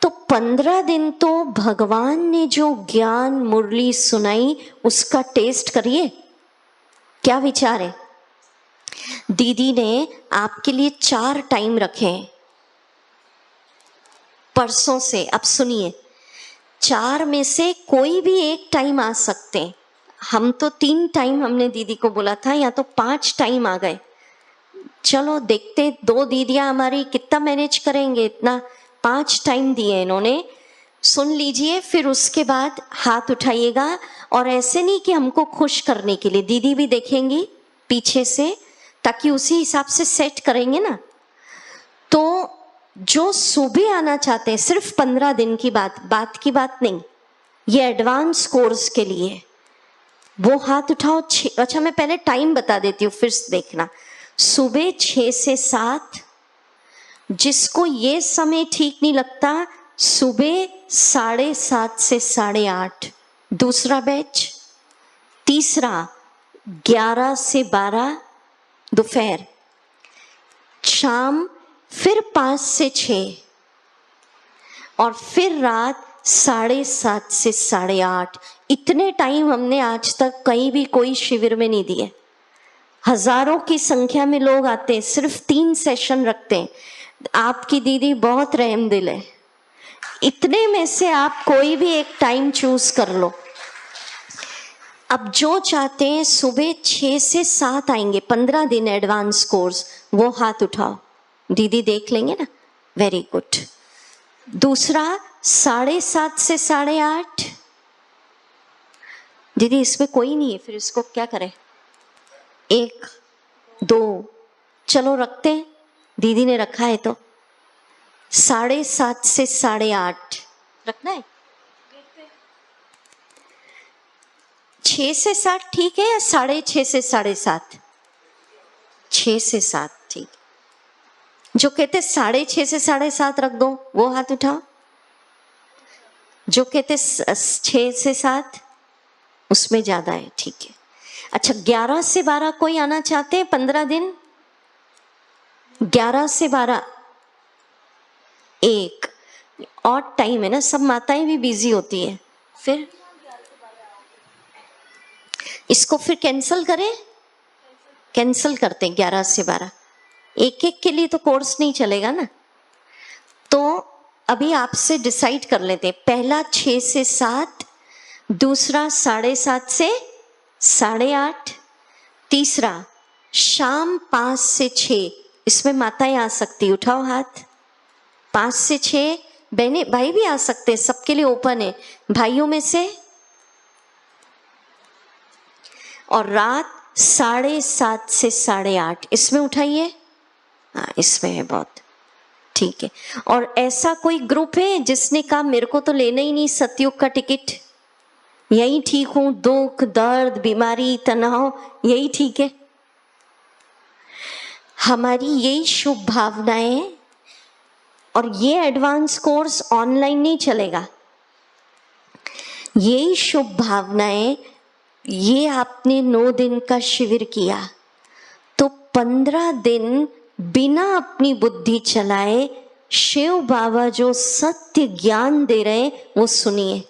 तो 15 दिन तो भगवान ने जो ज्ञान मुरली सुनाई उसका टेस्ट करिए। क्या विचार है? दीदी ने आपके लिए 4 टाइम रखे हैं परसों से। अब सुनिए, 4 में से कोई भी एक टाइम आ सकते हैं। हम तो 3 टाइम हमने दीदी को बोला था, या तो 5 टाइम आ गए। चलो देखते 2 दीदियां हमारी कितना मैनेज करेंगे, इतना 5 टाइम दिए इन्होंने। सुन लीजिए, फिर उसके बाद हाथ उठाइएगा। और ऐसे नहीं कि हमको खुश करने के लिए, दीदी भी देखेंगी पीछे से, ताकि उसी हिसाब से सेट करेंगे ना। तो जो सुबह आना चाहते हैं, सिर्फ 15 दिन की बात की बात नहीं, ये एडवांस कोर्स के लिए, वो हाथ उठाओ। अच्छा मैं पहले टाइम बता देती हूँ, फिर देखना। सुबह 6 से 7, जिसको ये समय ठीक नहीं लगता, सुबह 7:30 से 8:30 दूसरा बैच, तीसरा 11 से 12 दोपहर, शाम फिर 5 से 6, और फिर रात 7:30 से 8:30। इतने टाइम हमने आज तक कहीं भी कोई शिविर में नहीं दिए। हजारों की संख्या में लोग आते हैं, सिर्फ 3 सेशन रखते हैं। आपकी दीदी बहुत रहमदिल है, इतने में से आप कोई भी एक टाइम चूज कर लो। अब जो चाहते हैं सुबह 6 से 7 आएंगे, 15 दिन एडवांस कोर्स, वो हाथ उठाओ, दीदी देख लेंगे ना। Very good. दूसरा 7:30 से 8:30, दीदी इसमें कोई नहीं है, फिर इसको क्या करें? 1, 2 चलो रखते हैं, दीदी ने रखा है तो 7:30 से 8:30 रखना है। 6 से 7 ठीक है, या 6:30 से 7:30? 6 से 7, ठीक। जो कहते 6:30 से 7:30 रख दो, वो हाथ उठाओ। जो कहते 6 से 7, उसमें ज्यादा है, ठीक है। अच्छा, 11 से 12 कोई आना चाहते हैं 15 दिन? 11 से 12 एक और टाइम है ना, सब माताएं भी बिजी होती है। फिर इसको फिर कैंसिल करें? कैंसिल करते हैं 11 से 12। एक एक के लिए तो कोर्स नहीं चलेगा ना। तो अभी आपसे डिसाइड कर लेते हैं, पहला 6 से 7, दूसरा 7:30 से 8:30, तीसरा शाम 5 से 6। इसमें माताएं आ सकती, उठाओ हाथ। 5 से 6 बहने भाई भी आ सकते हैं, सबके लिए ओपन है। भाइयों में से, और रात 7:30 से 8:30, इसमें उठाइए। हाँ, इसमें है, बहुत ठीक है। और ऐसा कोई ग्रुप है जिसने कहा मेरे को तो लेना ही नहीं सतयुग का टिकट, यही ठीक हूं, दुख दर्द बीमारी तनाव यही ठीक है? हमारी यही शुभ भावनाएं, और ये एडवांस कोर्स ऑनलाइन नहीं चलेगा। यही शुभ भावनाएं, ये आपने 9 दिन का शिविर किया तो 15 दिन बिना अपनी बुद्धि चलाए शिव बाबा जो सत्य ज्ञान दे रहे हैं वो सुनिए।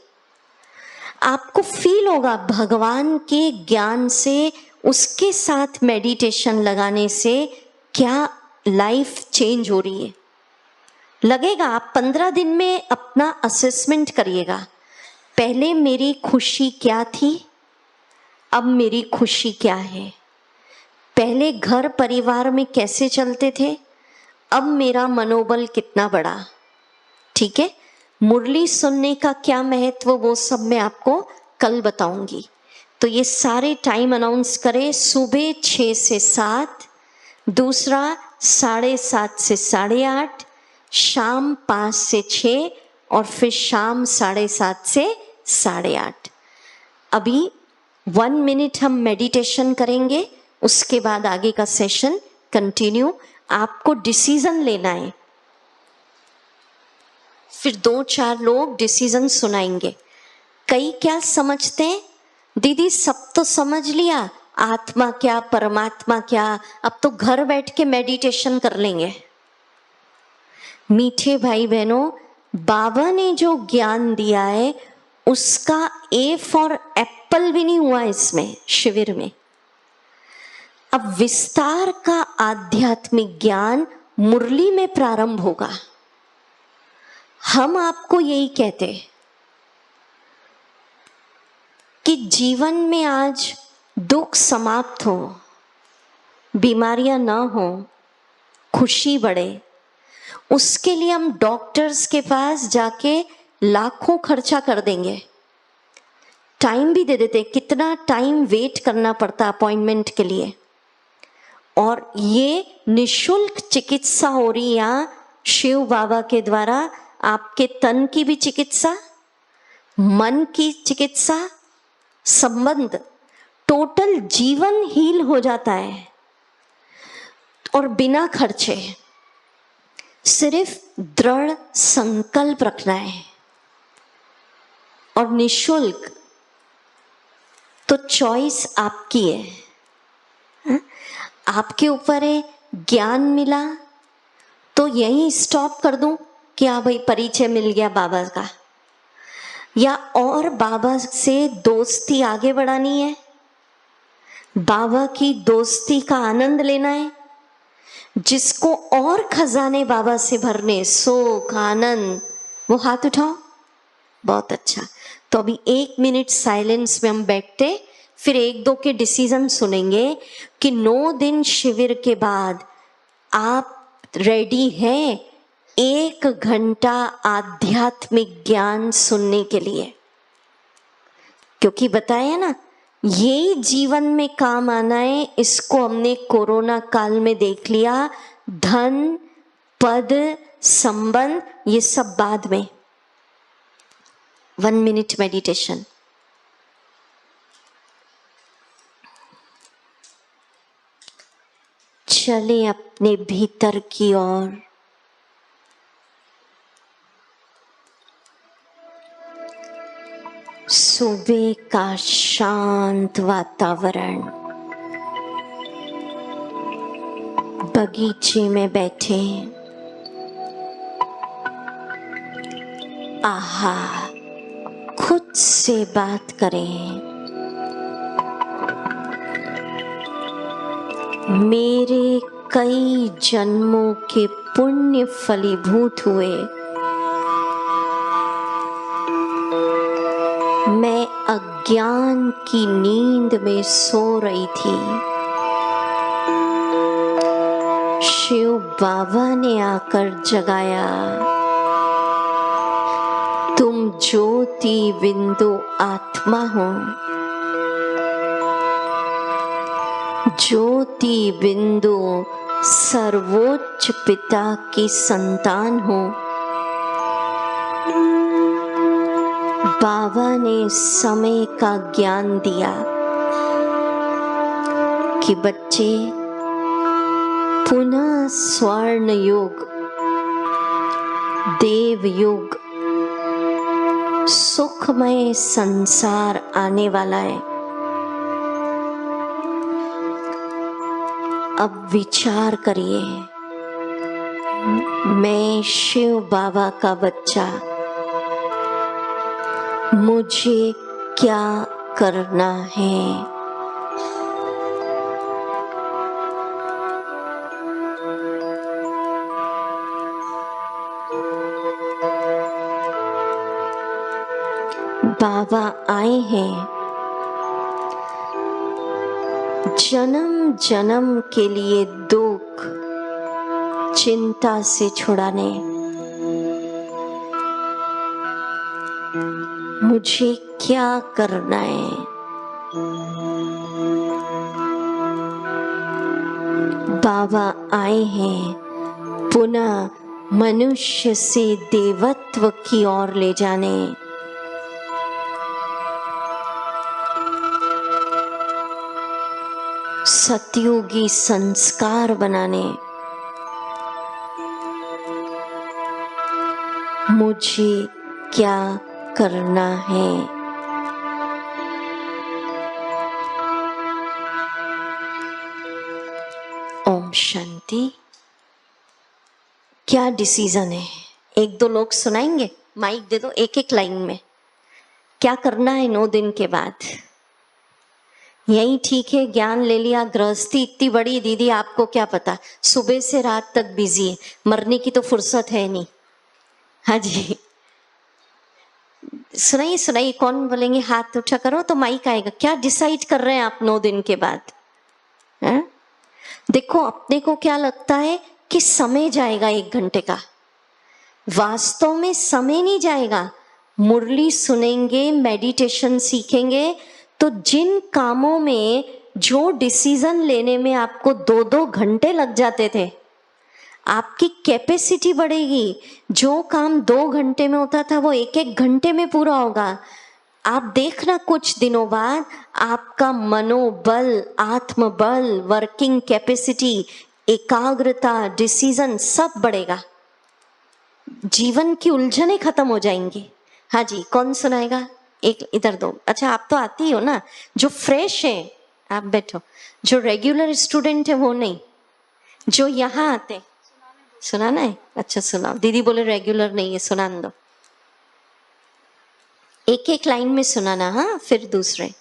आपको फील होगा भगवान के ज्ञान से, उसके साथ मेडिटेशन लगाने से क्या लाइफ चेंज हो रही है, लगेगा। आप 15 दिन में अपना असेसमेंट करिएगा। पहले मेरी खुशी क्या थी, अब मेरी खुशी क्या है। पहले घर परिवार में कैसे चलते थे, अब मेरा मनोबल कितना बड़ा, ठीक है। मुरली सुनने का क्या महत्व, वो सब मैं आपको कल बताऊंगी। तो ये सारे टाइम अनाउंस करें। सुबह 6 से 7, दूसरा 7:30 से 8:30, शाम 5 से 6, और फिर शाम 7:30 से 8:30। अभी 1 मिनट हम मेडिटेशन करेंगे, उसके बाद आगे का सेशन कंटिन्यू। आपको डिसीजन लेना है, फिर 2-4 लोग डिसीजन सुनाएंगे। कई क्या समझते हैं, दीदी सब तो समझ लिया, आत्मा क्या परमात्मा क्या, अब तो घर बैठ के मेडिटेशन कर लेंगे। मीठे भाई बहनों, बाबा ने जो ज्ञान दिया है उसका ए फॉर एप्पल भी नहीं हुआ इसमें शिविर में। अब विस्तार का आध्यात्मिक ज्ञान मुरली में प्रारंभ होगा। हम आपको यही कहते कि जीवन में आज दुख समाप्त हो, बीमारियां ना हो, खुशी बढ़े, उसके लिए हम डॉक्टर्स के पास जाके लाखों खर्चा कर देंगे, टाइम भी दे देते। कितना टाइम वेट करना पड़ता अपॉइंटमेंट के लिए, और ये निशुल्क चिकित्सा हो रही यहाँ शिव बाबा के द्वारा। आपके तन की भी चिकित्सा, मन की चिकित्सा, संबंध, टोटल जीवन हील हो जाता है, और बिना खर्चे। सिर्फ दृढ़ संकल्प रखना है, और निशुल्क। तो चॉइस आपकी है, आपके ऊपर है। ज्ञान मिला तो यहीं स्टॉप कर दूं कि हाँ भाई परिचय मिल गया बाबा का, या और बाबा से दोस्ती आगे बढ़ानी है, बाबा की दोस्ती का आनंद लेना है। जिसको और खजाने बाबा से भरने, सुख आनंद, वो हाथ उठाओ। बहुत अच्छा। तो अभी 1 मिनट साइलेंस में हम बैठते, फिर 1-2 के डिसीजन सुनेंगे कि 9 दिन शिविर के बाद आप रेडी हैं 1 घंटा आध्यात्मिक ज्ञान सुनने के लिए। क्योंकि बताया ना, यही जीवन में काम आना है। इसको हमने कोरोना काल में देख लिया। धन, पद, संबंध, ये सब बाद में। 1 मिनट मेडिटेशन। चले अपने भीतर की ओर। सुबह का शांत वातावरण, बगीचे में बैठे, आहा, खुद से बात करें। मेरे कई जन्मों के पुण्य फलीभूत हुए। मैं अज्ञान की नींद में सो रही थी। शिव बाबा ने आकर जगाया। तुम ज्योति बिंदु आत्मा हो, ज्योति बिंदु सर्वोच्च पिता की संतान हो। बाबा ने समय का ज्ञान दिया कि बच्चे, पुनः स्वर्ण युग, देव युग, सुखमय संसार आने वाला है। अब विचार करिए, मैं शिव बाबा का बच्चा, मुझे क्या करना है? बाबा आए हैं जन्म जन्म के लिए दुख चिंता से छुड़ाने। मुझे क्या करना है? बाबा आए हैं पुनः मनुष्य से देवत्व की ओर ले जाने। सतयुगी संस्कार बनाने। मुझे क्या करना है? ओम शांति। क्या डिसीजन है? एक दो लोग सुनाएंगे? माइक दे दो, एक एक लाइन में। क्या करना है 9 दिन के बाद? यही ठीक है, ज्ञान ले लिया, गृहस्थी इतनी बड़ी, दीदी आपको क्या पता, सुबह से रात तक बिजी है, मरने की तो फुर्सत है नहीं। हाँ जी, सुनाइए सुनाइए, कौन बोलेंगे? हाथ उठा करो तो माइक आएगा। क्या डिसाइड कर रहे हैं आप 9 दिन के बाद? है? देखो, अपने को क्या लगता है कि समय जाएगा 1 घंटे का, वास्तव में समय नहीं जाएगा। मुरली सुनेंगे, मेडिटेशन सीखेंगे, तो जिन कामों में जो डिसीजन लेने में आपको 2-2 घंटे लग जाते थे, आपकी कैपेसिटी बढ़ेगी। जो काम 2 घंटे में होता था वो 1-1 घंटे में पूरा होगा। आप देखना कुछ दिनों बाद आपका मनोबल, आत्मबल, वर्किंग कैपेसिटी, एकाग्रता, डिसीजन सब बढ़ेगा। जीवन की उलझनें खत्म हो जाएंगी। हाँ जी, कौन सुनाएगा? एक इधर दो। अच्छा, आप तो आती हो ना, जो फ्रेश है आप बैठो, जो रेगुलर स्टूडेंट है वो नहीं, जो यहाँ आते। सुनाना है? अच्छा सुनाओ। दीदी बोले रेगुलर नहीं है, सुना दो। एक एक लाइन में सुनाना, हाँ, फिर दूसरे।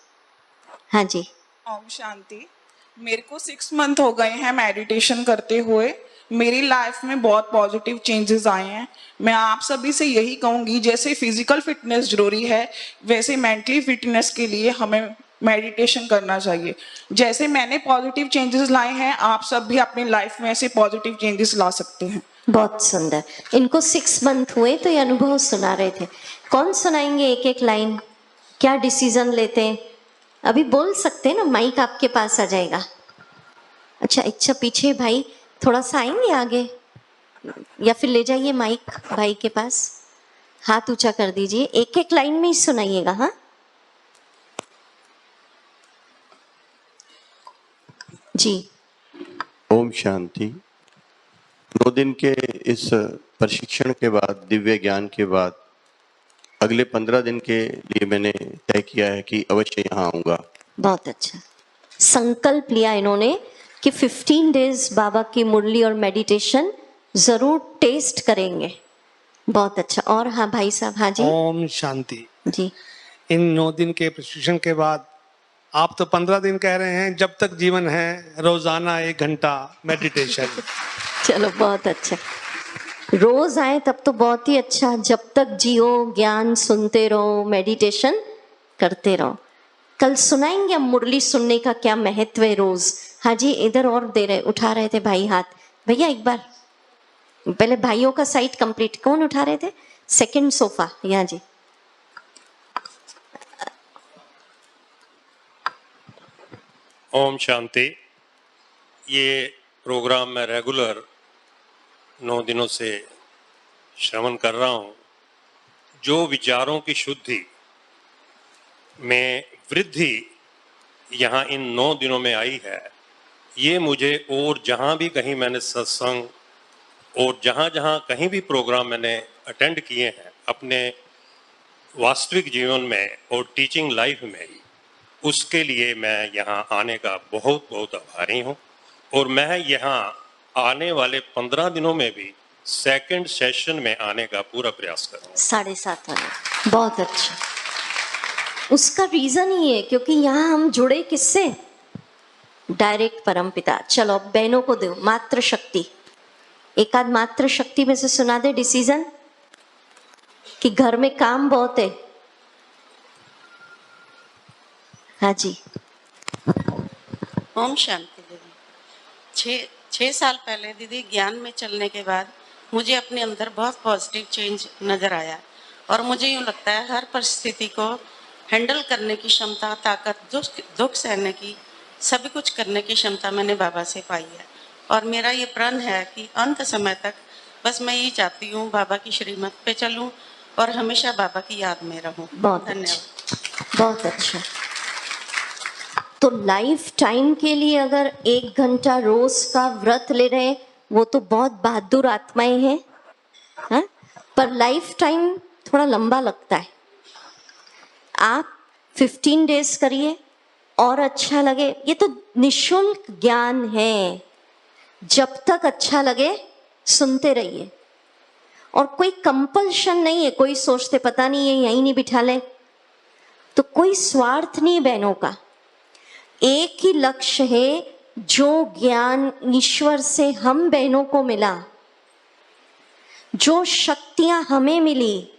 हाँ जी। ओम शांति। मेरे को 6 मंथ हो गए हैं मेडिटेशन करते हुए। मेरी लाइफ में बहुत पॉजिटिव चेंजेस आए हैं। मैं आप सभी से यही कहूँगी, जैसे फिजिकल फिटनेस जरूरी है, वैसे मेंटली फिटनेस के लिए हमें मेडिटेशन करना चाहिए। जैसे मैंने पॉजिटिव चेंजेस लाए हैं, आप सब भी अपनी लाइफ में ऐसे पॉजिटिव चेंजेस ला सकते हैं। बहुत सुंदर। इनको 6 मंथ हुए तो ये अनुभव सुना रहे थे। कौन सुनाएंगे एक एक लाइन? क्या डिसीजन लेते हैं? अभी बोल सकते हैं ना, माइक आपके पास आ जाएगा। अच्छा पीछे भाई थोड़ा सा आएंगे आगे, या फिर ले जाइए माइक भाई के पास, हाथ ऊंचा कर दीजिए। एक एक लाइन में ही सुनाइएगा। हाँ, जी। ओम शांति। 9 दिन के इस प्रशिक्षण के बाद, दिव्य ज्ञान के बाद, अगले 15 दिन के लिए मैंने तय किया है कि अवश्य यहाँ आऊँगा। बहुत अच्छा संकल्प लिया इन्होंने कि 15 डेज बाबा की मुरली और मेडिटेशन जरूर टेस्ट करेंगे। बहुत अच्छा। और हाँ भाई साहब। हाँ जी। ओम शांति जी। इन 9 दिन के प्रशिक्षण के बाद आप तो 15 दिन कह रहे हैं, जब तक जीवन है रोजाना 1 घंटा मेडिटेशन। चलो बहुत अच्छा। रोज आए तब तो बहुत ही अच्छा। जब तक जियो ज्ञान सुनते रहो, मेडिटेशन करते रहो। कल सुनाएंगे हम मुरली सुनने का क्या महत्व है रोज। हाँ जी। इधर और दे रहे उठा रहे थे भाई हाथ। भैया एक बार पहले भाइयों का साइड कंप्लीट। कौन उठा रहे थे? Second sofa. यहाँ जी। ओम शांति। ये प्रोग्राम मैं रेगुलर 9 दिनों से श्रवण कर रहा हूँ। जो विचारों की शुद्धि में वृद्धि यहाँ इन 9 दिनों में आई है, ये मुझे और जहाँ भी कहीं मैंने सत्संग और जहाँ जहाँ कहीं भी प्रोग्राम मैंने अटेंड किए हैं अपने वास्तविक जीवन में और टीचिंग लाइफ में, उसके लिए मैं यहाँ आने का बहुत बहुत आभारी हूँ। और मैं यहाँ आने वाले 15 दिनों में भी सेकंड सेशन में आने का पूरा प्रयास करूँगा। 7:30 वाले। बहुत अच्छा। उसका रीजन ही है क्योंकि यहाँ हम जुड़े किससे? डायरेक्ट परमपिता। चलो अब बहनों को दो मात्र शक्ति। एक आध मात्र शक्ति में से सुना दे डिसीजन कि घर में काम बहुत है। हाँ जी। ओम शांति दीदी। 6 साल पहले दीदी ज्ञान में चलने के बाद मुझे अपने अंदर बहुत पॉजिटिव चेंज नज़र आया और मुझे यूँ लगता है हर परिस्थिति को हैंडल करने की क्षमता, ताकत, दुख सहने की, सभी कुछ करने की क्षमता मैंने बाबा से पाई है। और मेरा ये प्रण है कि अंत समय तक बस मैं ये चाहती हूँ बाबा की श्रीमत पे चलूँ और हमेशा बाबा की याद में रहूँ। बहुत धन्यवाद। बहुत अच्छा। तो लाइफ टाइम के लिए अगर 1 घंटा रोज का व्रत ले रहे हैं वो तो बहुत बहादुर आत्माएं हैं, हाँ? पर लाइफ टाइम थोड़ा लंबा लगता है। आप 15 डेज करिए और अच्छा लगे। ये तो निशुल्क ज्ञान है। जब तक अच्छा लगे सुनते रहिए और कोई कंपल्शन नहीं है। कोई सोचते पता नहीं है यहीं नहीं बिठा ले, तो कोई स्वार्थ नहीं बहनों का। एक ही लक्ष्य है, जो ज्ञान ईश्वर से हम बहनों को मिला, जो शक्तियां हमें मिली,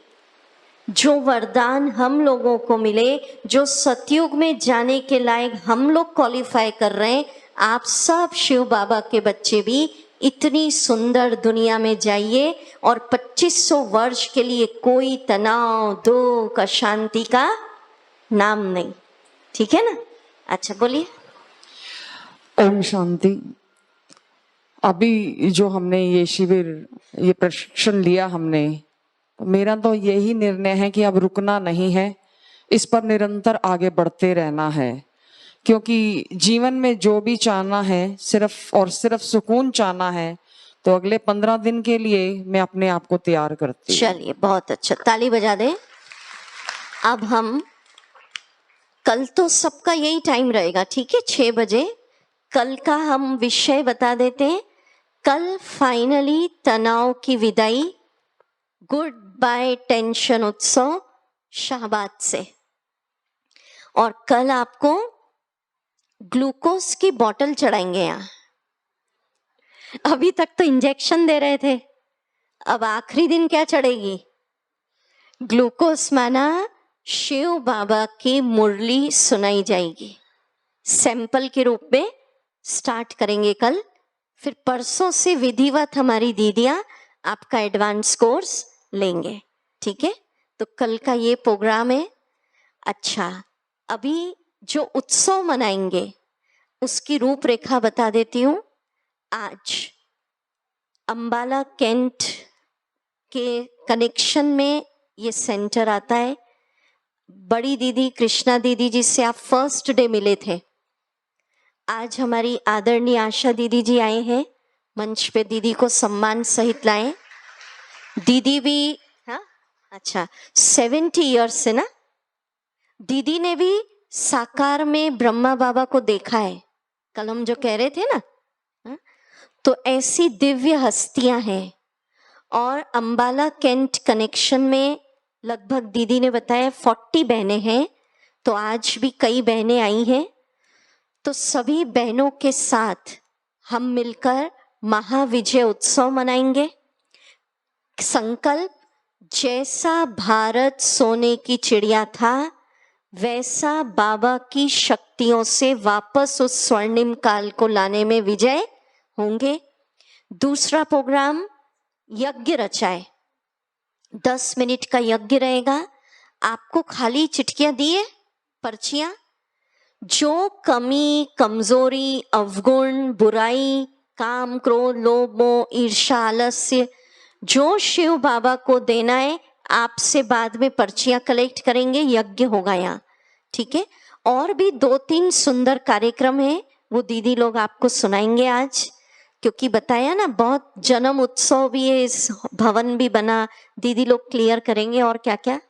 जो वरदान हम लोगों को मिले, जो सतयुग में जाने के लायक हम लोग क्वालिफाई कर रहे हैं, आप सब शिव बाबा के बच्चे भी इतनी सुंदर दुनिया में जाइए और 2500 वर्ष के लिए कोई तनाव, दुख, अशांति का नाम नहीं। ठीक है ना? अच्छा बोलिए। ओम शांति। अभी जो हमने ये शिविर, ये प्रशिक्षण लिया हमने, मेरा तो यही निर्णय है कि अब रुकना नहीं है, इस पर निरंतर आगे बढ़ते रहना है। क्योंकि जीवन में जो भी चाहना है, सिर्फ और सिर्फ सुकून चाहना है, तो अगले 15 दिन के लिए मैं अपने आप को तैयार करती हूँ। चलिए बहुत अच्छा, ताली बजा दें। अब हम कल तो सबका यही टाइम रहेगा, ठीक है? 6 बजे कल का हम विषय बता देते हैं। कल फाइनली तनाव की विदाई, गुड बाय टेंशन उत्सव शाहबाद से। और कल आपको ग्लूकोज की बोतल चढ़ाएंगे यहाँ। अभी तक तो इंजेक्शन दे रहे थे, अब आखिरी दिन क्या चढ़ेगी? ग्लूकोज माना शिव बाबा की मुरली सुनाई जाएगी। सैंपल के रूप में स्टार्ट करेंगे कल। फिर परसों से विधिवत हमारी दीदियां आपका एडवांस कोर्स लेंगे, ठीक है? तो कल का ये प्रोग्राम है। अच्छा, अभी जो उत्सव मनाएंगे उसकी रूपरेखा बता देती हूँ। आज अंबाला कैंट के कनेक्शन में ये सेंटर आता है। बड़ी दीदी कृष्णा दीदी जिससे आप फर्स्ट डे मिले थे, आज हमारी आदरणीय आशा दीदी जी आए हैं मंच पे, दीदी को सम्मान सहित लाएं। दीदी भी, हाँ अच्छा, 70 इयर्स से ना, दीदी ने भी साकार में ब्रह्मा बाबा को देखा है, कल हम जो कह रहे थे ना, हाँ? तो ऐसी दिव्य हस्तियां हैं। और अंबाला कैंट कनेक्शन में लगभग दीदी ने बताया 40 बहनें हैं, तो आज भी कई बहनें आई हैं। तो सभी बहनों के साथ हम मिलकर महाविजय उत्सव मनाएंगे। संकल्प, जैसा भारत सोने की चिड़िया था वैसा बाबा की शक्तियों से वापस उस स्वर्णिम काल को लाने में विजय होंगे। दूसरा प्रोग्राम यज्ञ रचाए, 10 मिनट का यज्ञ रहेगा। आपको खाली चिट्ठियां दिए, पर्चियां, जो कमी, कमजोरी, अवगुण, बुराई, काम, क्रोध, लोभ, मोह, ईर्ष्या, आलस्य, जो शिव बाबा को देना है, आपसे बाद में पर्चियां कलेक्ट करेंगे, यज्ञ होगा यहाँ, ठीक है। और भी 2-3 सुंदर कार्यक्रम है, वो दीदी लोग आपको सुनाएंगे आज, क्योंकि बताया ना बहुत जन्म उत्सव भी है, इस भवन भी बना, दीदी लोग क्लियर करेंगे। और क्या क्या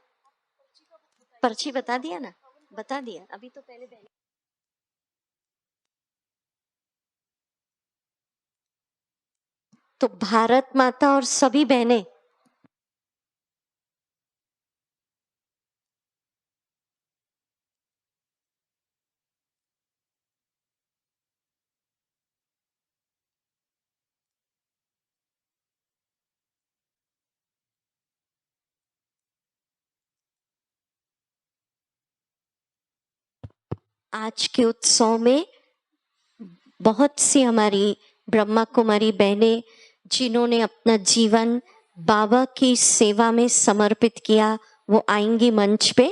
पर्ची बता दिया ना, बता दिया अभी तो पहले तो भारत माता और सभी बहनें, आज के उत्सव में बहुत सी हमारी ब्रह्मा कुमारी बहनें जिन्होंने अपना जीवन बाबा की सेवा में समर्पित किया, वो आएंगी मंच पे।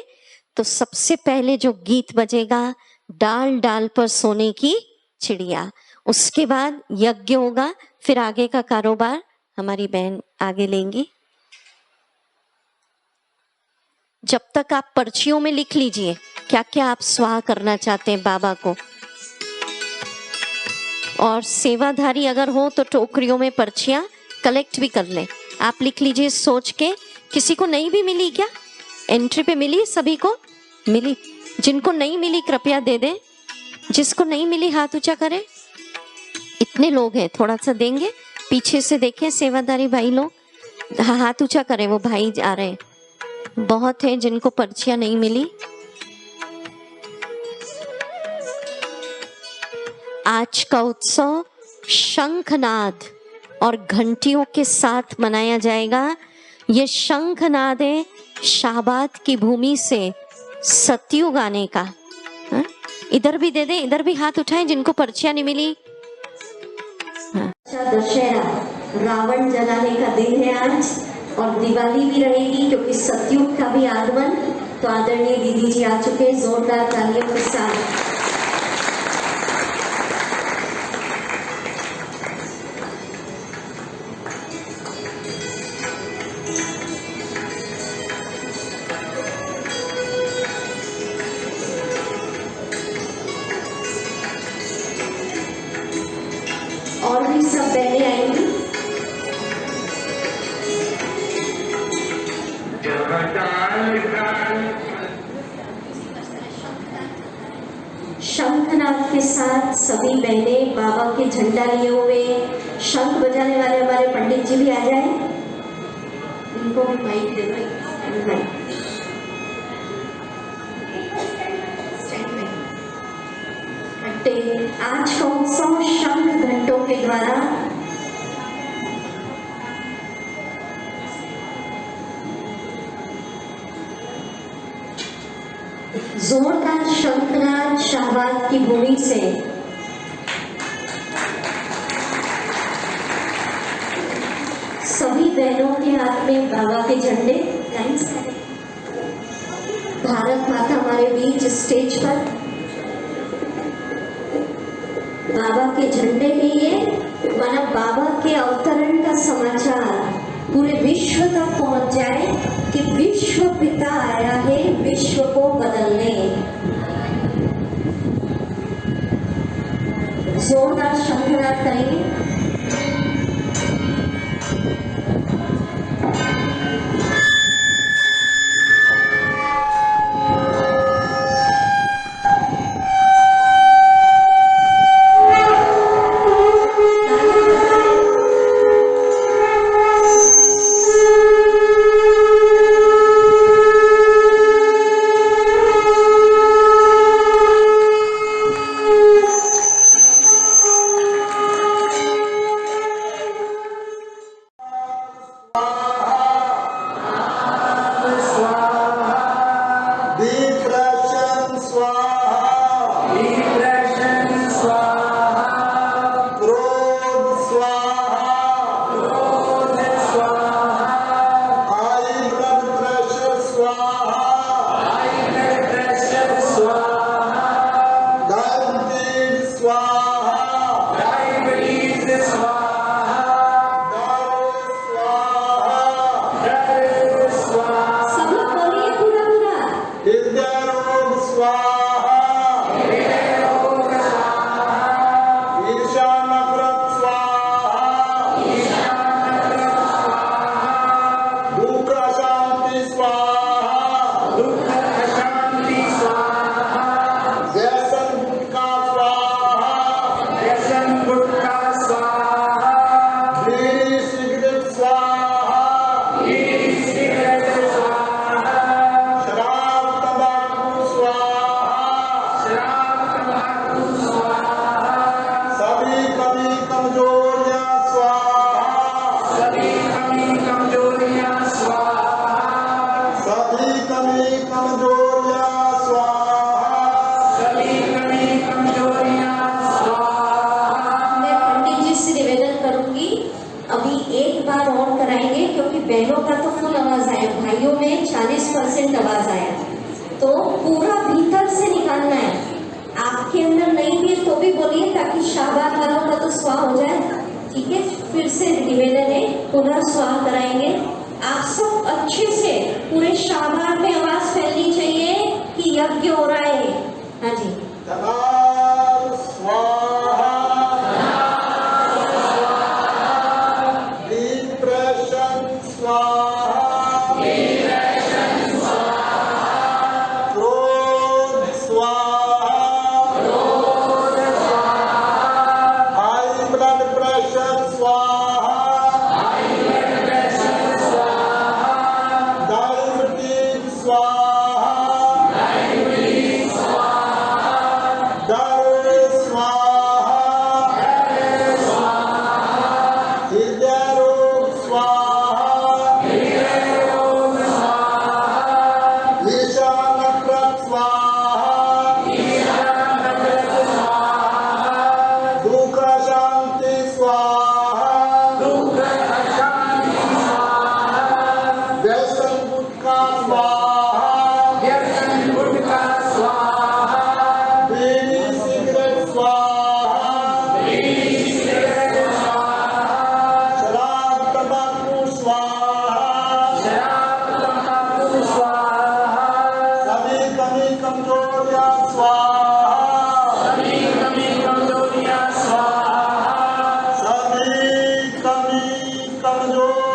तो सबसे पहले जो गीत बजेगा, डाल डाल पर सोने की चिड़िया, उसके बाद यज्ञ होगा, फिर आगे का कारोबार हमारी बहन आगे लेंगी। जब तक आप पर्चियों में लिख लीजिए क्या क्या आप स्वाहा करना चाहते हैं बाबा को, और सेवाधारी अगर हो तो टोकरियों में पर्चियां कलेक्ट भी कर लें। आप लिख लीजिए सोच के। किसी को नहीं भी मिली क्या? एंट्री पे मिली, सभी को मिली? जिनको नहीं मिली कृपया दे दें, जिसको नहीं मिली हाथ ऊंचा करें। इतने लोग हैं, थोड़ा सा देंगे। पीछे से देखें सेवादारी भाई लोग, हाथ ऊंचा करें, वो भाई आ रहे हैं। बहुत हैं जिनको पर्चियां नहीं मिली। आज का उत्सव शंखनाद और घंटियों के साथ मनाया जाएगा। ये शंखनाद है शाहबाद की भूमि से सतयुग आने का। हा? इधर भी दे दें, इधर भी हाथ उठाएं जिनको पर्चियां नहीं मिली। दशहरा, रावण जलाने का दिन है आज, और दिवाली भी रहेगी क्योंकि सतयुग का भी आगमन। तो आदरणीय दीदी जी आ चुके, जोरदार तालियों के साथ। और भी सब बहनें आएंगी। शंखनाद के साथ सभी बहनें बाबा के झंडा लिए हुए, शंख बजाने वाले हमारे पंडित जी भी आ जाए। इनको भी माइक दे दो, माइक। आज का उत्सव शंख घंटों के द्वारा जोरदार शंखनाद शाहबाद की भूमि से सभी बहनों के हाथ में बाबा के झंडे। भारत माता हमारे बीच स्टेज पर बाबा के झंडे लिए, माना बाबा के अवतरण का समाचार पूरे विश्व तक पहुंच जाए कि विश्व पिता आया है विश्व को बदलने। जोरदार शंखनाद करेंगे। बहनों का तो फुल आवाज आया, भाइयों में 40% आवाज आया, तो पूरा भीतर से निकालना है। आपके अंदर नहीं भी तो भी बोलिए ताकि शाहबाद वालों का तो स्वाह हो जाए। ठीक है, फिर से निवेदन है, पुनः स्वाह कराएंगे। आप सब अच्छे से पूरे शाहबाद में आवाज फैलनी चाहिए कि यज्ञ हो रहा है। हाँ जी, कमजोर